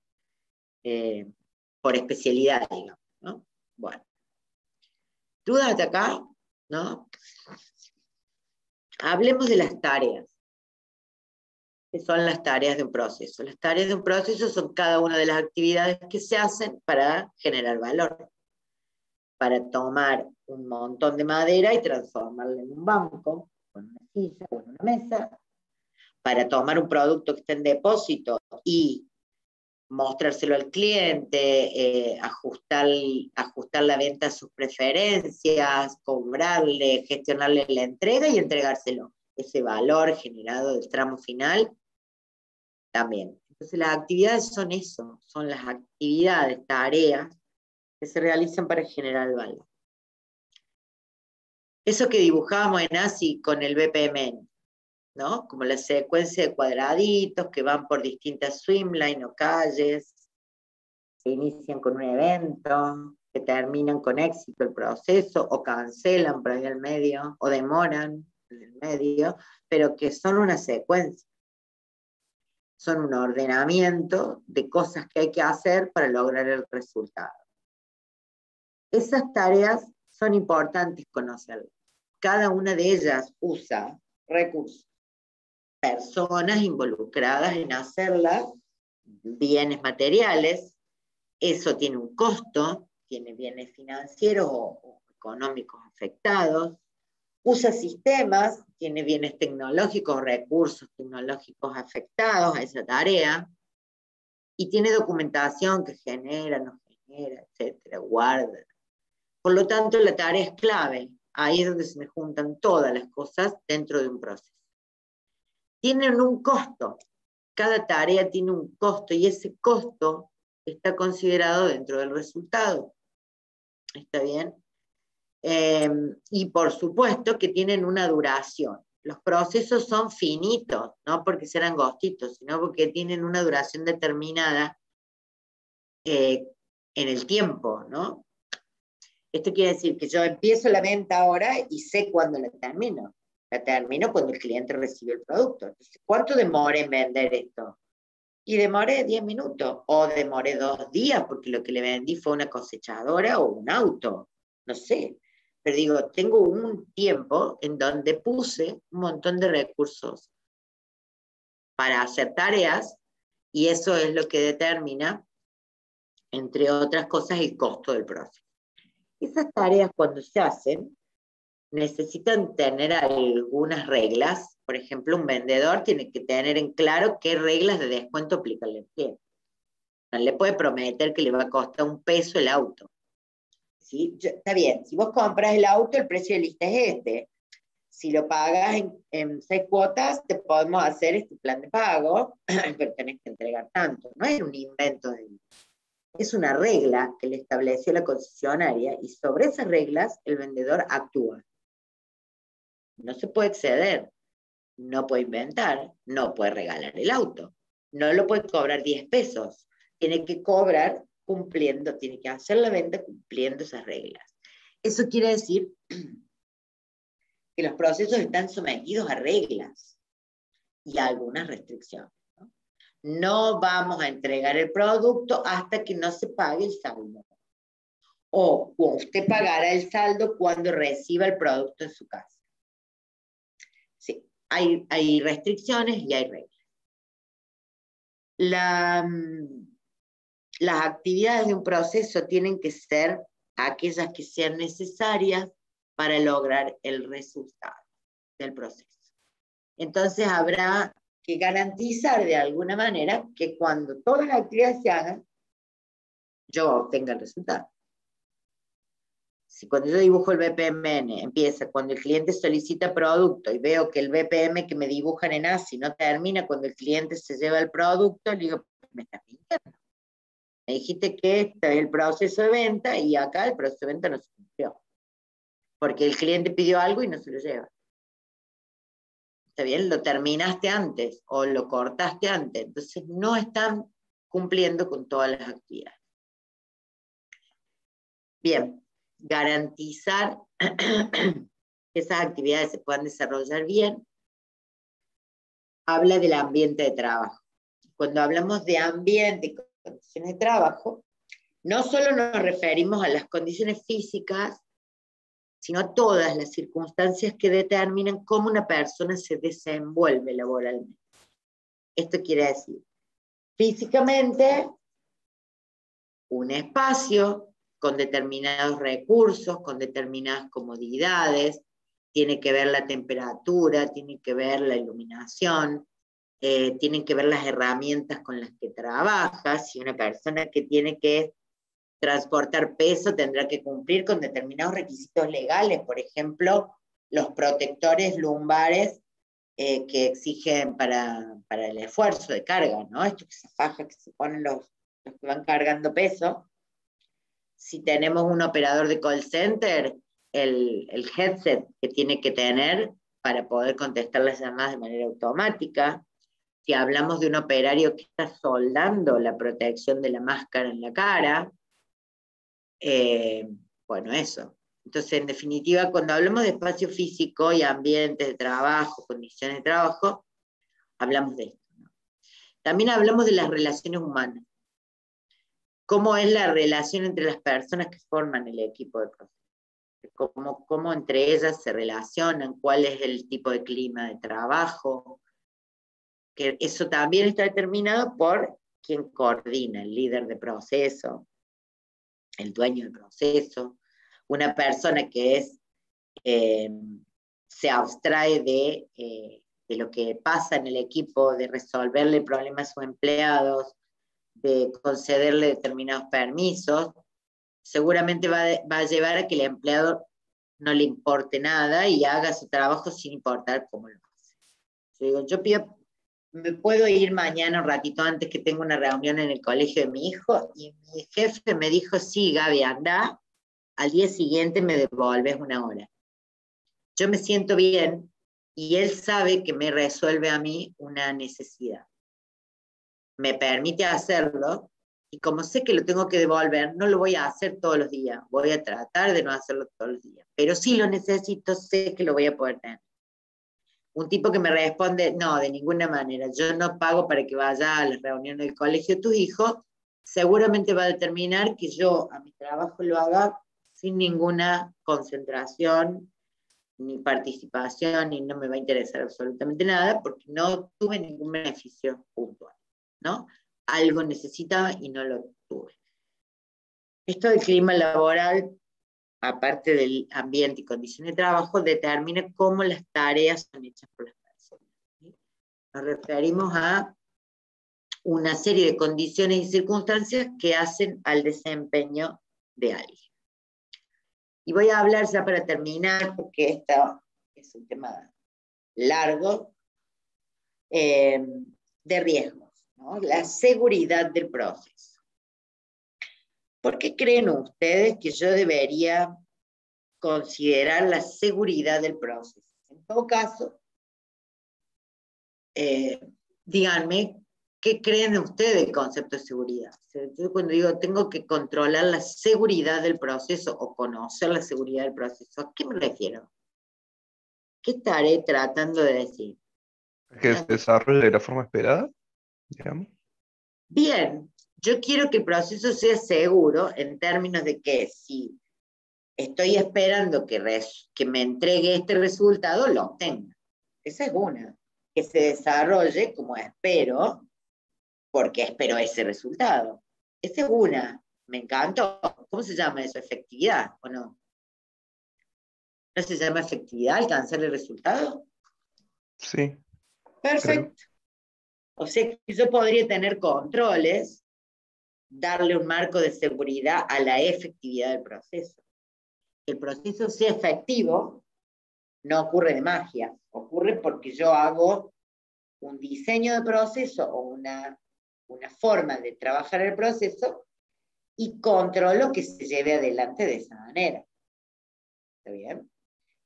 por especialidad, digamos, ¿no? Bueno. ¿Dudas hasta acá? ¿No? Hablemos de las tareas. ¿Qué son las tareas de un proceso? Las tareas de un proceso son cada una de las actividades que se hacen para generar valor. Para tomar un montón de madera y transformarla en un banco, con una silla o en una mesa. Para tomar un producto que está en depósito y mostrárselo al cliente, ajustar la venta a sus preferencias, cobrarle, gestionarle la entrega y entregárselo. Ese valor generado del tramo final también. Entonces las actividades son eso, son las actividades, tareas que se realizan para generar valor. Eso que dibujábamos en ASI con el BPMN, ¿no? Como la secuencia de cuadraditos que van por distintas swimlines o calles, que inician con un evento, que terminan con éxito el proceso, o cancelan por ahí al medio, o demoran en el medio, pero que son una secuencia. Son un ordenamiento de cosas que hay que hacer para lograr el resultado. Esas tareas son importantes conocerlas. Cada una de ellas usa recursos, personas involucradas en hacerlas, bienes materiales. Eso tiene un costo, tiene bienes financieros o económicos afectados. Usa sistemas, tiene bienes tecnológicos, recursos tecnológicos afectados a esa tarea. Y tiene documentación que genera, no genera, etcétera, guarda. Por lo tanto, la tarea es clave. Ahí es donde se me juntan todas las cosas dentro de un proceso. Tienen un costo. Cada tarea tiene un costo y ese costo está considerado dentro del resultado. ¿Está bien? Y por supuesto que tienen una duración. Los procesos son finitos, no porque sean angostitos, sino porque tienen una duración determinada en el tiempo, ¿no? Esto quiere decir que yo empiezo la venta ahora y sé cuándo la termino. La termino cuando el cliente recibe el producto. Entonces, ¿cuánto demoré en vender esto? Y demoré 10 minutos, o demoré 2 días, porque lo que le vendí fue una cosechadora o un auto, no sé. Pero digo, tengo un tiempo en donde puse un montón de recursos para hacer tareas, y eso es lo que determina, entre otras cosas, el costo del proceso. Esas tareas, cuando se hacen, necesitan tener algunas reglas. Por ejemplo, un vendedor tiene que tener en claro qué reglas de descuento aplicarle al cliente. No le puede prometer que le va a costar $1 el auto. ¿Sí? Está bien, si vos compras el auto, el precio de lista es este. Si lo pagas en 6 cuotas, te podemos hacer este plan de pago, pero tenés que entregar tanto. No es un invento es una regla que le estableció la concesionaria, y sobre esas reglas el vendedor actúa. No se puede exceder, no puede inventar, no puede regalar el auto, no lo puede cobrar 10 pesos, tiene que cobrar cumpliendo, tiene que hacer la venta cumpliendo esas reglas. Eso quiere decir que los procesos están sometidos a reglas y a algunas restricciones. No vamos a entregar el producto hasta que no se pague el saldo. O usted pagará el saldo cuando reciba el producto en su casa. Sí, hay restricciones y hay reglas. Las actividades de un proceso tienen que ser aquellas que sean necesarias para lograr el resultado del proceso. Entonces habrá que garantizar de alguna manera que cuando todas las actividades se hagan, yo obtenga el resultado. Si cuando yo dibujo el BPMN empieza cuando el cliente solicita producto y veo que el BPM que me dibujan en ASI no termina cuando el cliente se lleva el producto, le digo, me estás mintiendo. Me dijiste que este es el proceso de venta y acá el proceso de venta no se cumplió. Porque el cliente pidió algo y no se lo lleva. ¿Está bien? Lo terminaste antes o lo cortaste antes. Entonces no están cumpliendo con todas las actividades. Bien, garantizar que esas actividades se puedan desarrollar bien. Habla del ambiente de trabajo. Cuando hablamos de ambiente y condiciones de trabajo, no solo nos referimos a las condiciones físicas, sino a todas las circunstancias que determinan cómo una persona se desenvuelve laboralmente. Esto quiere decir, físicamente, un espacio con determinados recursos, con determinadas comodidades, tiene que ver la temperatura, tiene que ver la iluminación, tienen que ver las herramientas con las que trabaja. Si una persona que tiene que transportar peso tendrá que cumplir con determinados requisitos legales, por ejemplo, los protectores lumbares que exigen para el esfuerzo de carga, ¿no? Esto que se faja, que se ponen los que van cargando peso. Si tenemos un operador de call center, el headset que tiene que tener para poder contestar las llamadas de manera automática. Si hablamos de un operario que está soldando la protección de la máscara en la cara, bueno, eso. Entonces, en definitiva, cuando hablamos de espacio físico y ambientes de trabajo, condiciones de trabajo, hablamos de esto, ¿no? También hablamos de las relaciones humanas. ¿Cómo es la relación entre las personas que forman el equipo de proceso? ¿Cómo entre ellas se relacionan? ¿Cuál es el tipo de clima de trabajo? Que eso también está determinado por quien coordina, el líder de proceso, el dueño del proceso, una persona que se abstrae de lo que pasa en el equipo, de resolverle problemas a sus empleados, de concederle determinados permisos, seguramente va a llevar a que el empleado no le importe nada y haga su trabajo sin importar cómo lo hace. Yo pido, me puedo ir mañana un ratito antes que tengo una reunión en el colegio de mi hijo, y mi jefe me dijo, sí, Gaby, anda, al día siguiente me devolves 1 hora. Yo me siento bien y él sabe que me resuelve a mí una necesidad. Me permite hacerlo y como sé que lo tengo que devolver, no lo voy a hacer todos los días, voy a tratar de no hacerlo todos los días, pero si lo necesito, sé que lo voy a poder tener. Un tipo que me responde, no, de ninguna manera, yo no pago para que vaya a las reuniones del colegio de tus hijos, seguramente va a determinar que yo a mi trabajo lo haga sin ninguna concentración, ni participación, y no me va a interesar absolutamente nada, porque no tuve ningún beneficio puntual, ¿no? Algo necesitaba y no lo tuve. Esto del clima laboral, aparte del ambiente y condiciones de trabajo, determina cómo las tareas son hechas por las personas, ¿sí? Nos referimos a una serie de condiciones y circunstancias que hacen al desempeño de alguien. Y voy a hablar ya para terminar, porque esto es un tema largo, de riesgos, ¿no? La seguridad del proceso. ¿Por qué creen ustedes que yo debería considerar la seguridad del proceso? En todo caso, díganme, ¿qué creen ustedes del concepto de seguridad? O sea, yo cuando digo tengo que controlar la seguridad del proceso o conocer la seguridad del proceso, ¿a qué me refiero? ¿Qué estaré tratando de decir? Que se desarrolle de la forma esperada, digamos. Bien, yo quiero que el proceso sea seguro en términos de que si estoy esperando que me entregue este resultado, lo obtenga. Esa es una. Que se desarrolle como espero, porque espero ese resultado. Esa es una. Me encantó. ¿Cómo se llama eso? ¿Efectividad o no? ¿No se llama efectividad alcanzar el resultado? Sí, Perfecto. O sea que yo podría tener controles, darle un marco de seguridad a la efectividad del proceso. Que el proceso sea efectivo no ocurre de magia, ocurre porque yo hago un diseño de proceso o una forma de trabajar el proceso y controlo que se lleve adelante de esa manera. ¿Está bien?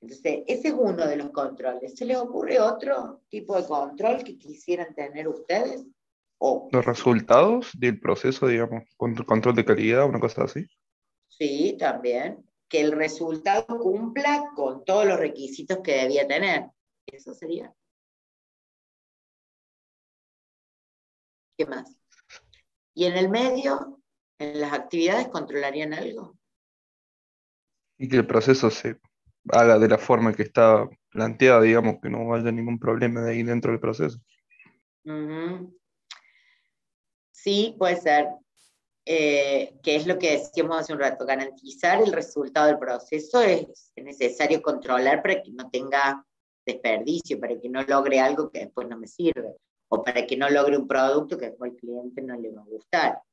Entonces, ese es uno de los controles. ¿Se les ocurre otro tipo de control que quisieran tener ustedes? O los resultados del proceso, digamos, control de calidad, una cosa así. sí, también. Que el resultado cumpla con todos los requisitos que debía tener. Eso sería. ¿Qué más? Y en el medio, en las actividades, ¿controlarían algo? Y que el proceso se haga de la forma que está planteada, digamos, que no haya ningún problema de ahí dentro del proceso. Sí, puede ser. Que es lo que decíamos hace un rato, garantizar el resultado del proceso es necesario controlar para que no tenga desperdicio, para que no logre algo que después no me sirve, o para que no logre un producto que después al cliente no le va a gustar.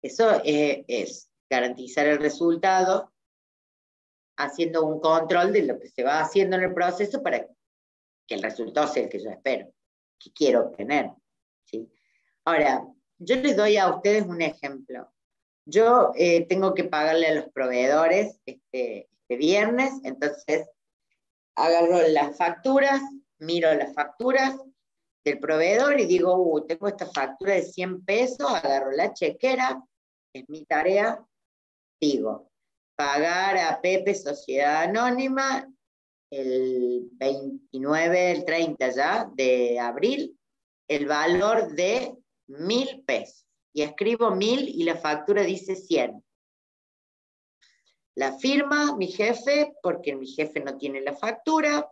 Eso es garantizar el resultado haciendo un control de lo que se va haciendo en el proceso para que el resultado sea el que yo espero, que quiero obtener, ¿sí? Ahora, yo les doy a ustedes un ejemplo. Yo tengo que pagarle a los proveedores este viernes, entonces agarro las facturas, miro las facturas del proveedor y digo, tengo esta factura de 100 pesos, agarro la chequera, es mi tarea, digo, pagar a Pepe Sociedad Anónima el 29, el 30 ya de abril, el valor de 1.000 pesos. Y escribo 1.000 y la factura dice 100. La firma mi jefe, porque mi jefe no tiene la factura,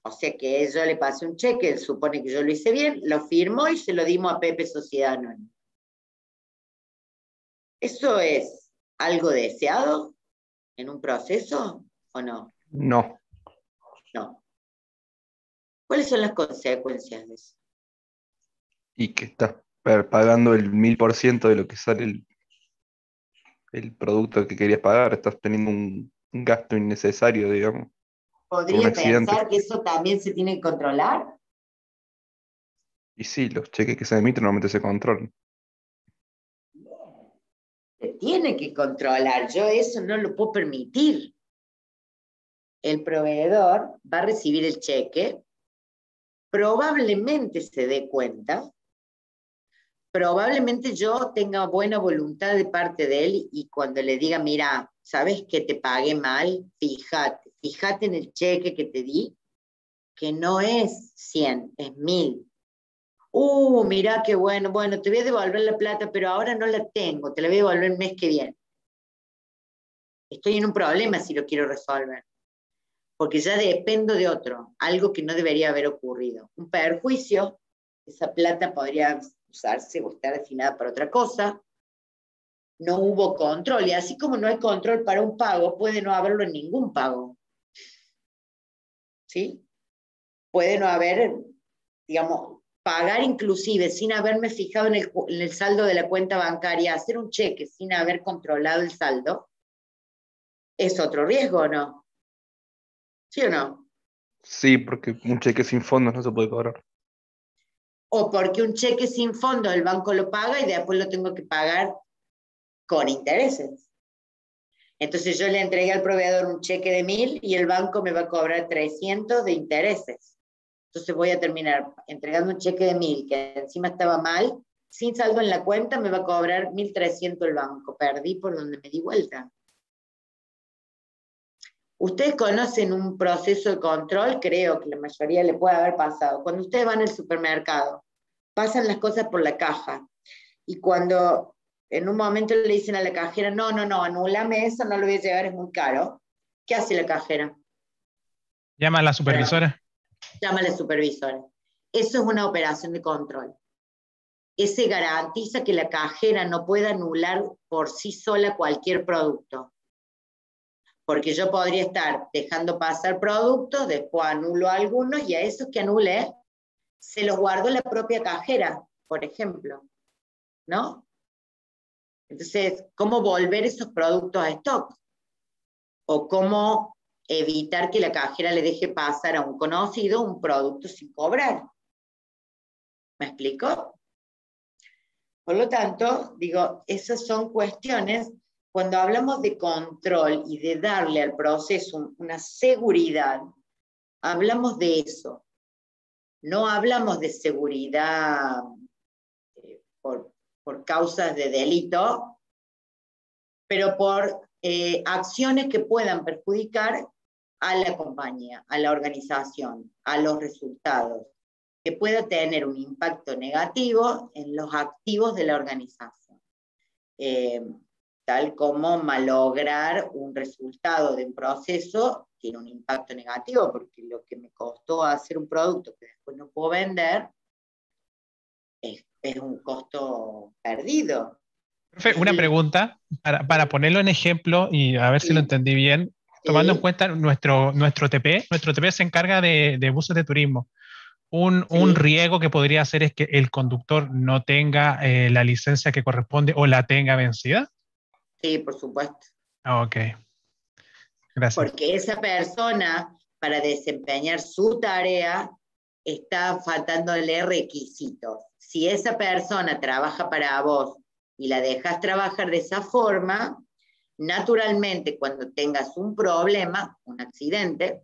o sea que yo le pasé un cheque, él supone que yo lo hice bien, lo firmó y se lo dimos a Pepe Sociedad Anónima. ¿Eso es algo deseado en un proceso o no? No. No. ¿Cuáles son las consecuencias de eso? Y que estás pagando el 1000% de lo que sale el producto que querías pagar, estás teniendo un gasto innecesario, digamos, por un ¿Podría accidente. pensar que eso también se tiene que controlar? Y sí, los cheques que se emiten normalmente se controlan. Se tiene que controlar. Yo eso no lo puedo permitir. El proveedor va a recibir el cheque, probablemente se dé cuenta, probablemente yo tenga buena voluntad de parte de él y cuando le diga, mira, ¿sabes que te pagué mal? Fíjate en el cheque que te di, que no es 100, es 1000. Mira qué bueno, te voy a devolver la plata, pero ahora no la tengo, te la voy a devolver el mes que viene. Estoy en un problema si lo quiero resolver, porque ya dependo de otro, algo que no debería haber ocurrido. Un perjuicio, esa plata podría usarse o estar destinada para otra cosa. No hubo control, y así como no hay control para un pago, puede no haberlo en ningún pago. ¿Sí? Puede no haber, digamos, pagar inclusive sin haberme fijado en el saldo de la cuenta bancaria, hacer un cheque sin haber controlado el saldo, ¿es otro riesgo o no? ¿Sí o no? Sí, porque un cheque sin fondos no se puede cobrar. O porque un cheque sin fondos el banco lo paga y después lo tengo que pagar con intereses. Entonces yo le entregué al proveedor un cheque de 1000 y el banco me va a cobrar 300 de intereses. Entonces voy a terminar entregando un cheque de 1000 que encima estaba mal, sin saldo en la cuenta me va a cobrar 1300 el banco. Perdí por donde me di vuelta. Ustedes conocen un proceso de control, creo que la mayoría le puede haber pasado. Cuando ustedes van al supermercado, pasan las cosas por la caja y cuando en un momento le dicen a la cajera, no, anúlame eso, no lo voy a llevar, es muy caro. ¿Qué hace la cajera? Llama a la supervisora. Llama a la supervisora. Eso es una operación de control. Ese garantiza que la cajera no pueda anular por sí sola cualquier producto. Porque yo podría estar dejando pasar productos, después anulo algunos y a esos que anule se los guardo la propia cajera, por ejemplo. ¿No? Entonces, ¿cómo volver esos productos a stock? O cómo evitar que la cajera le deje pasar a un conocido un producto sin cobrar. ¿Me explico? Por lo tanto, digo, esas son cuestiones, cuando hablamos de control y de darle al proceso una seguridad, hablamos de eso. No hablamos de seguridad por causas de delito, pero por acciones que puedan perjudicar a la compañía, a la organización, a los resultados, que pueda tener un impacto negativo en los activos de la organización. Tal como malograr un resultado de un proceso tiene un impacto negativo, porque lo que me costó hacer un producto que después no puedo vender es un costo perdido. Profe, una pregunta para ponerlo en ejemplo y a ver si lo entendí bien. Tomando en cuenta nuestro TP se encarga de buses de turismo. Un riesgo que podría hacer es que el conductor no tenga la licencia que corresponde o la tenga vencida. Sí, por supuesto. Ok. Gracias. Porque esa persona, para desempeñar su tarea, está faltándole requisitos. Si esa persona trabaja para vos y la dejas trabajar de esa forma, naturalmente cuando tengas un problema, un accidente,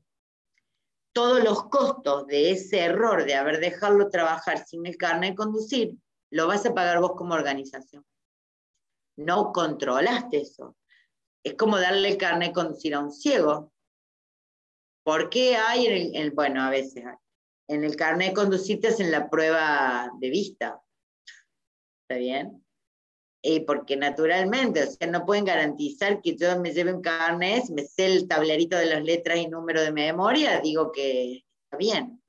todos los costos de ese error de haber dejado trabajar sin el carnet de conducir, lo vas a pagar vos como organización. No controlaste eso. Es como darle el carnet de conducir a un ciego. ¿Por qué hay bueno, a veces hay. En el carnet de conducir te hacen la prueba de vista. ¿Está bien? Porque naturalmente, o sea, no pueden garantizar que yo me lleve un carnet, me sé el tablerito de las letras y número de memoria, digo que está bien.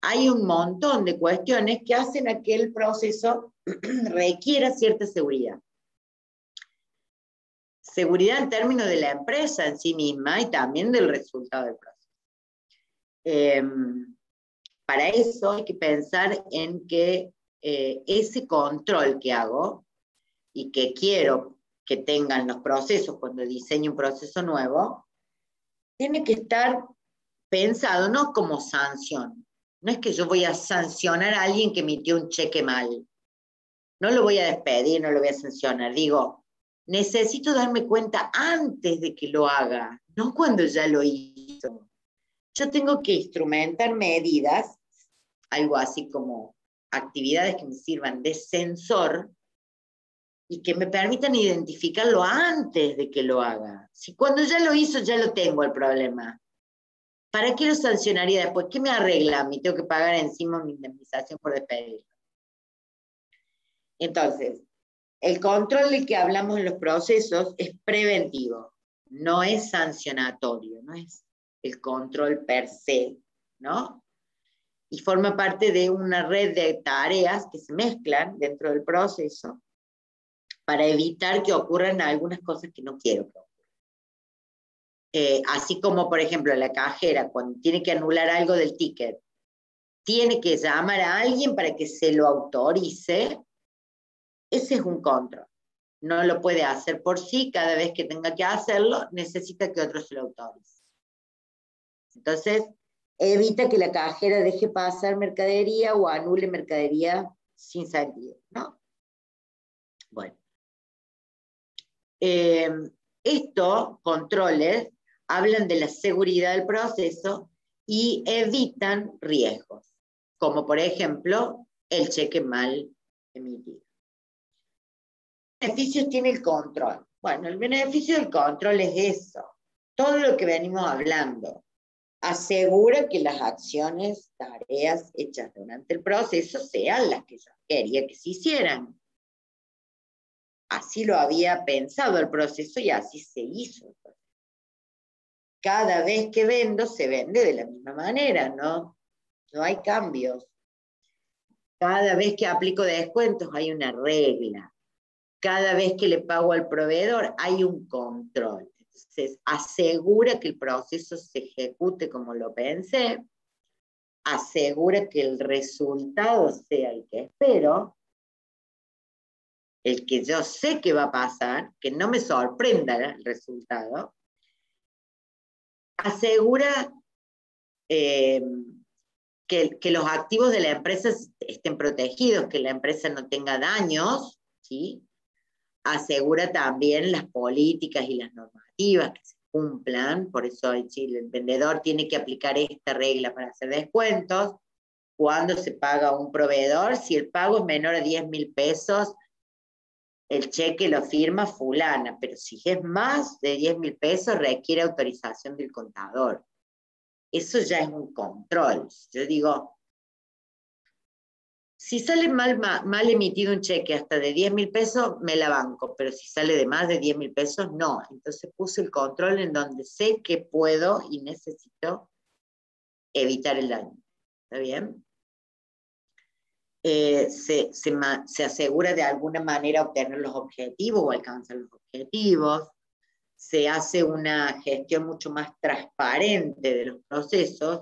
Hay un montón de cuestiones que hacen a que el proceso requiera cierta seguridad. Seguridad en términos de la empresa en sí misma y también del resultado del proceso. Para eso hay que pensar en que ese control que hago y que quiero que tengan los procesos cuando diseño un proceso nuevo, tiene que estar pensado no como sanción. No es que yo voy a sancionar a alguien que emitió un cheque mal. No lo voy a despedir, no lo voy a sancionar. Digo, necesito darme cuenta antes de que lo haga, no cuando ya lo hizo. Yo tengo que instrumentar medidas, algo así como actividades que me sirvan de sensor y que me permitan identificarlo antes de que lo haga. Si cuando ya lo hizo, ya lo tengo el problema. ¿Para qué lo sancionaría después? ¿Qué me arregla a mí? Tengo que pagar encima mi indemnización por despedirlo. Entonces, el control del que hablamos en los procesos es preventivo, no es sancionatorio, no es el control per se, ¿no? Y forma parte de una red de tareas que se mezclan dentro del proceso para evitar que ocurran algunas cosas que no quiero que ocurran. Así como, por ejemplo, la cajera, cuando tiene que anular algo del ticket, tiene que llamar a alguien para que se lo autorice. Ese es un control. No lo puede hacer por sí, cada vez que tenga que hacerlo, necesita que otro se lo autorice. Entonces, evita que la cajera deje pasar mercadería o anule mercadería sin sentido, ¿no? Bueno. Estos controles hablan de la seguridad del proceso y evitan riesgos, como por ejemplo, el cheque mal emitido. ¿Qué beneficios tiene el control? Bueno, el beneficio del control es eso, todo lo que venimos hablando. Asegura que las acciones, tareas hechas durante el proceso sean las que yo quería que se hicieran. Así lo había pensado el proceso y así se hizo. Cada vez que vendo, se vende de la misma manera, ¿no? No hay cambios. Cada vez que aplico descuentos hay una regla. Cada vez que le pago al proveedor hay un control. Entonces, asegura que el proceso se ejecute como lo pensé, asegura que el resultado sea el que espero, el que yo sé que va a pasar, que no me sorprenda el resultado, asegura que los activos de la empresa estén protegidos, que la empresa no tenga daños, ¿sí? Asegura también las políticas y las normativas que se cumplan, por eso el vendedor tiene que aplicar esta regla para hacer descuentos. Cuando se paga a un proveedor, si el pago es menor a 10.000 pesos, el cheque lo firma fulana, pero si es más de 10.000 pesos, requiere autorización del contador. Eso ya es un control. Yo digo, si sale mal emitido un cheque hasta de 10.000 pesos, me la banco, pero si sale de más de 10.000 pesos, no. Entonces puse el control en donde sé que puedo y necesito evitar el daño. ¿Está bien? Se asegura de alguna manera obtener los objetivos o alcanzar los objetivos. Se hace una gestión mucho más transparente de los procesos.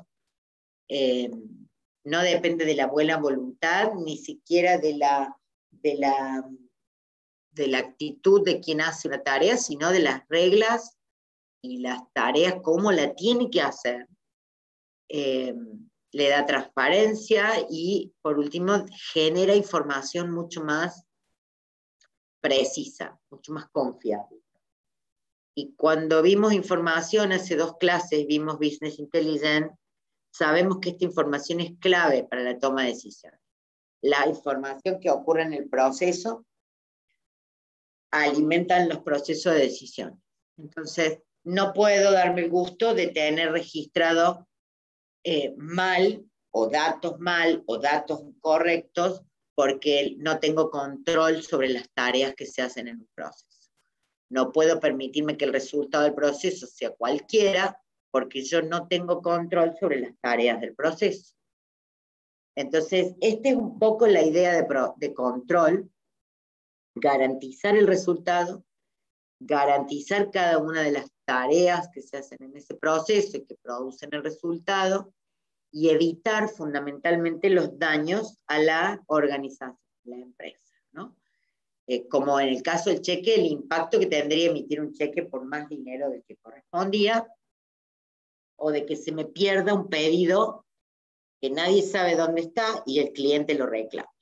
No depende de la buena voluntad, ni siquiera de la actitud de quien hace una tarea, sino de las reglas y las tareas, cómo la tiene que hacer. Le da transparencia y, por último, genera información mucho más precisa, mucho más confiable. Y cuando vimos información, hace 2 clases, vimos Business Intelligence, sabemos que esta información es clave para la toma de decisiones. La información que ocurre en el proceso alimentan los procesos de decisión. Entonces, no puedo darme el gusto de tener registrado mal o datos incorrectos porque no tengo control sobre las tareas que se hacen en un proceso. No puedo permitirme que el resultado del proceso sea cualquiera porque yo no tengo control sobre las tareas del proceso. Entonces, esta es un poco la idea de control, garantizar el resultado, garantizar cada una de las tareas que se hacen en ese proceso y que producen el resultado, y evitar fundamentalmente los daños a la organización, a la empresa, ¿no? Como en el caso del cheque, el impacto que tendría emitir un cheque por más dinero del que correspondía, o de que se me pierda un pedido que nadie sabe dónde está y el cliente lo reclama.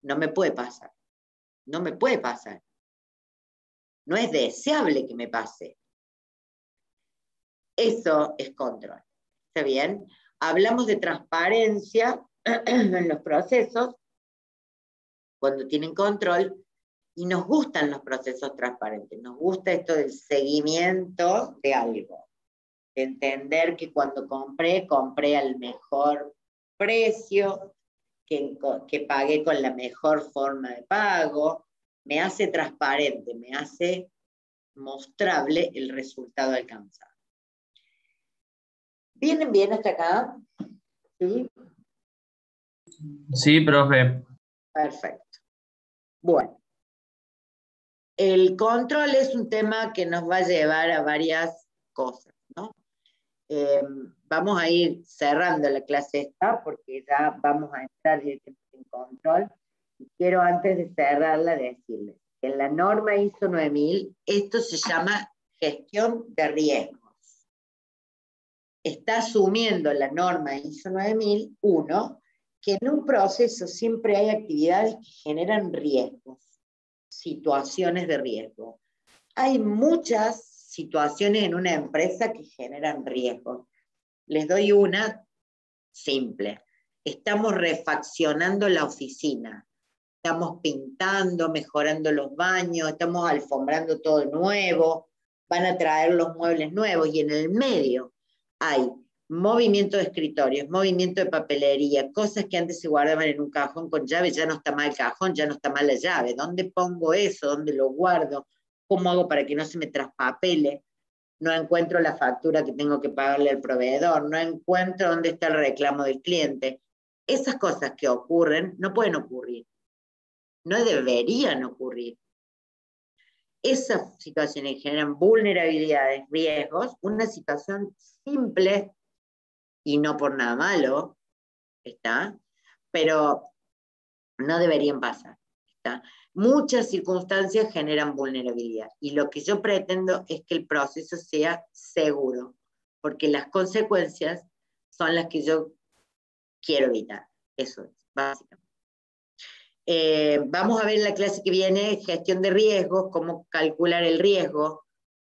No me puede pasar. No me puede pasar. No es deseable que me pase. Eso es control. ¿Está bien? Hablamos de transparencia en los procesos cuando tienen control, y nos gustan los procesos transparentes, nos gusta esto del seguimiento de algo, de entender que cuando compré al mejor precio, que pagué con la mejor forma de pago, me hace transparente, me hace mostrable el resultado alcanzado. ¿Vienen bien hasta acá? ¿Sí? Sí, profe. Perfecto. Bueno. El control es un tema que nos va a llevar a varias cosas, ¿no? Vamos a ir cerrando la clase esta porque ya vamos a entrar directamente en control. Y quiero antes de cerrarla decirles que en la norma ISO 9000 esto se llama gestión de riesgos. Está asumiendo la norma ISO 9001 que en un proceso siempre hay actividades que generan riesgos, situaciones de riesgo. Hay muchas situaciones en una empresa que generan riesgos. Les doy una simple. Estamos refaccionando la oficina. Estamos pintando, mejorando los baños, estamos alfombrando todo nuevo, van a traer los muebles nuevos y en el medio hay movimiento de escritorios, movimiento de papelería, cosas que antes se guardaban en un cajón con llave, ya no está mal el cajón, ya no está mal la llave. ¿Dónde pongo eso? ¿Dónde lo guardo? ¿Cómo hago para que no se me traspapele? No encuentro la factura que tengo que pagarle al proveedor, no encuentro dónde está el reclamo del cliente. Esas cosas que ocurren no pueden ocurrir, no deberían ocurrir. Esas situaciones generan vulnerabilidades, riesgos, una situación simple y no por nada malo, ¿está? Pero no deberían pasar, ¿está? Muchas circunstancias generan vulnerabilidad y lo que yo pretendo es que el proceso sea seguro, porque las consecuencias son las que yo quiero evitar. Eso es, básicamente. Vamos a ver en la clase que viene gestión de riesgos, cómo calcular el riesgo,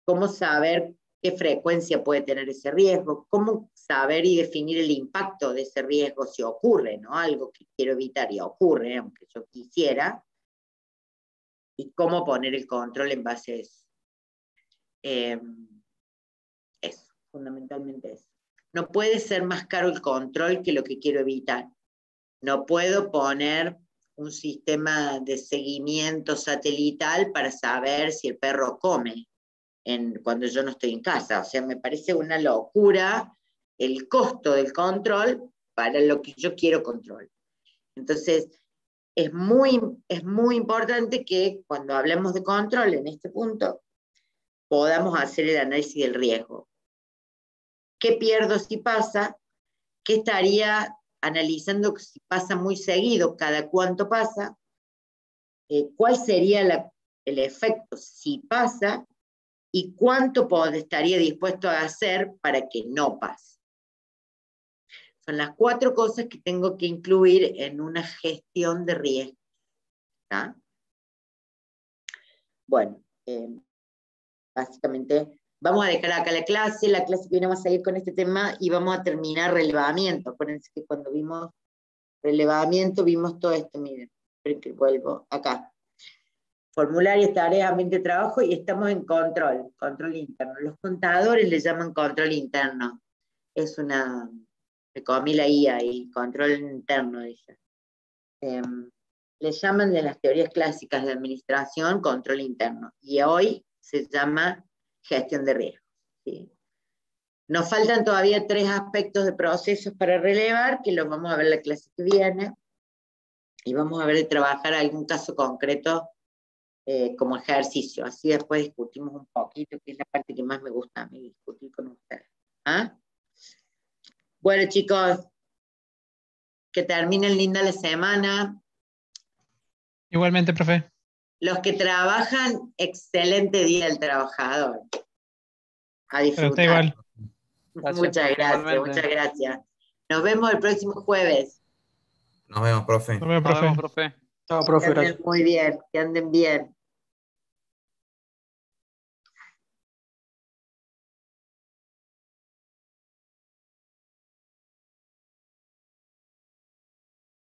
cómo saber qué frecuencia puede tener ese riesgo, cómo saber y definir el impacto de ese riesgo si ocurre, ¿no? Algo que quiero evitar y ocurre, aunque yo quisiera, y cómo poner el control en base a eso. Eso, fundamentalmente eso. No puede ser más caro el control que lo que quiero evitar. No puedo poner un sistema de seguimiento satelital para saber si el perro come cuando yo no estoy en casa. O sea, me parece una locura el costo del control para lo que yo quiero control. Entonces, es muy importante que cuando hablemos de control en este punto, podamos hacer el análisis del riesgo. ¿Qué pierdo si pasa? ¿Qué estaría analizando si pasa muy seguido? ¿Cada cuánto pasa? ¿Cuál sería el efecto si pasa? ¿Y cuánto estaría dispuesto a hacer para que no pase? Son las 4 cosas que tengo que incluir en una gestión de riesgo. ¿Está? Bueno, básicamente vamos a dejar acá la clase que viene vamos a seguir con este tema y vamos a terminar relevamiento. Acuérdense que cuando vimos relevamiento vimos todo esto, miren, esperen que vuelvo acá. Formularios, tareas, ambiente de trabajo y estamos en control interno. Los contadores le llaman control interno. Es me comí la IA ahí, control interno, dice. Le llaman de las teorías clásicas de administración control interno. Y hoy se llama gestión de riesgos. ¿Sí? Nos faltan todavía 3 aspectos de procesos para relevar, que los vamos a ver en la clase que viene. Y vamos a ver de trabajar algún caso concreto como ejercicio. Así después discutimos un poquito, que es la parte que más me gusta a mí, discutir con ustedes. ¿Ah? Bueno, chicos, que terminen linda la semana. Igualmente, profe. Los que trabajan, excelente día del trabajador. A disfrutar. Usted igual. Muchas gracias, muchas gracias. Nos vemos el próximo jueves. Nos vemos, profe. Nos vemos, profe. Nos vemos, profe. Chao, profe. Que anden muy bien, que anden bien.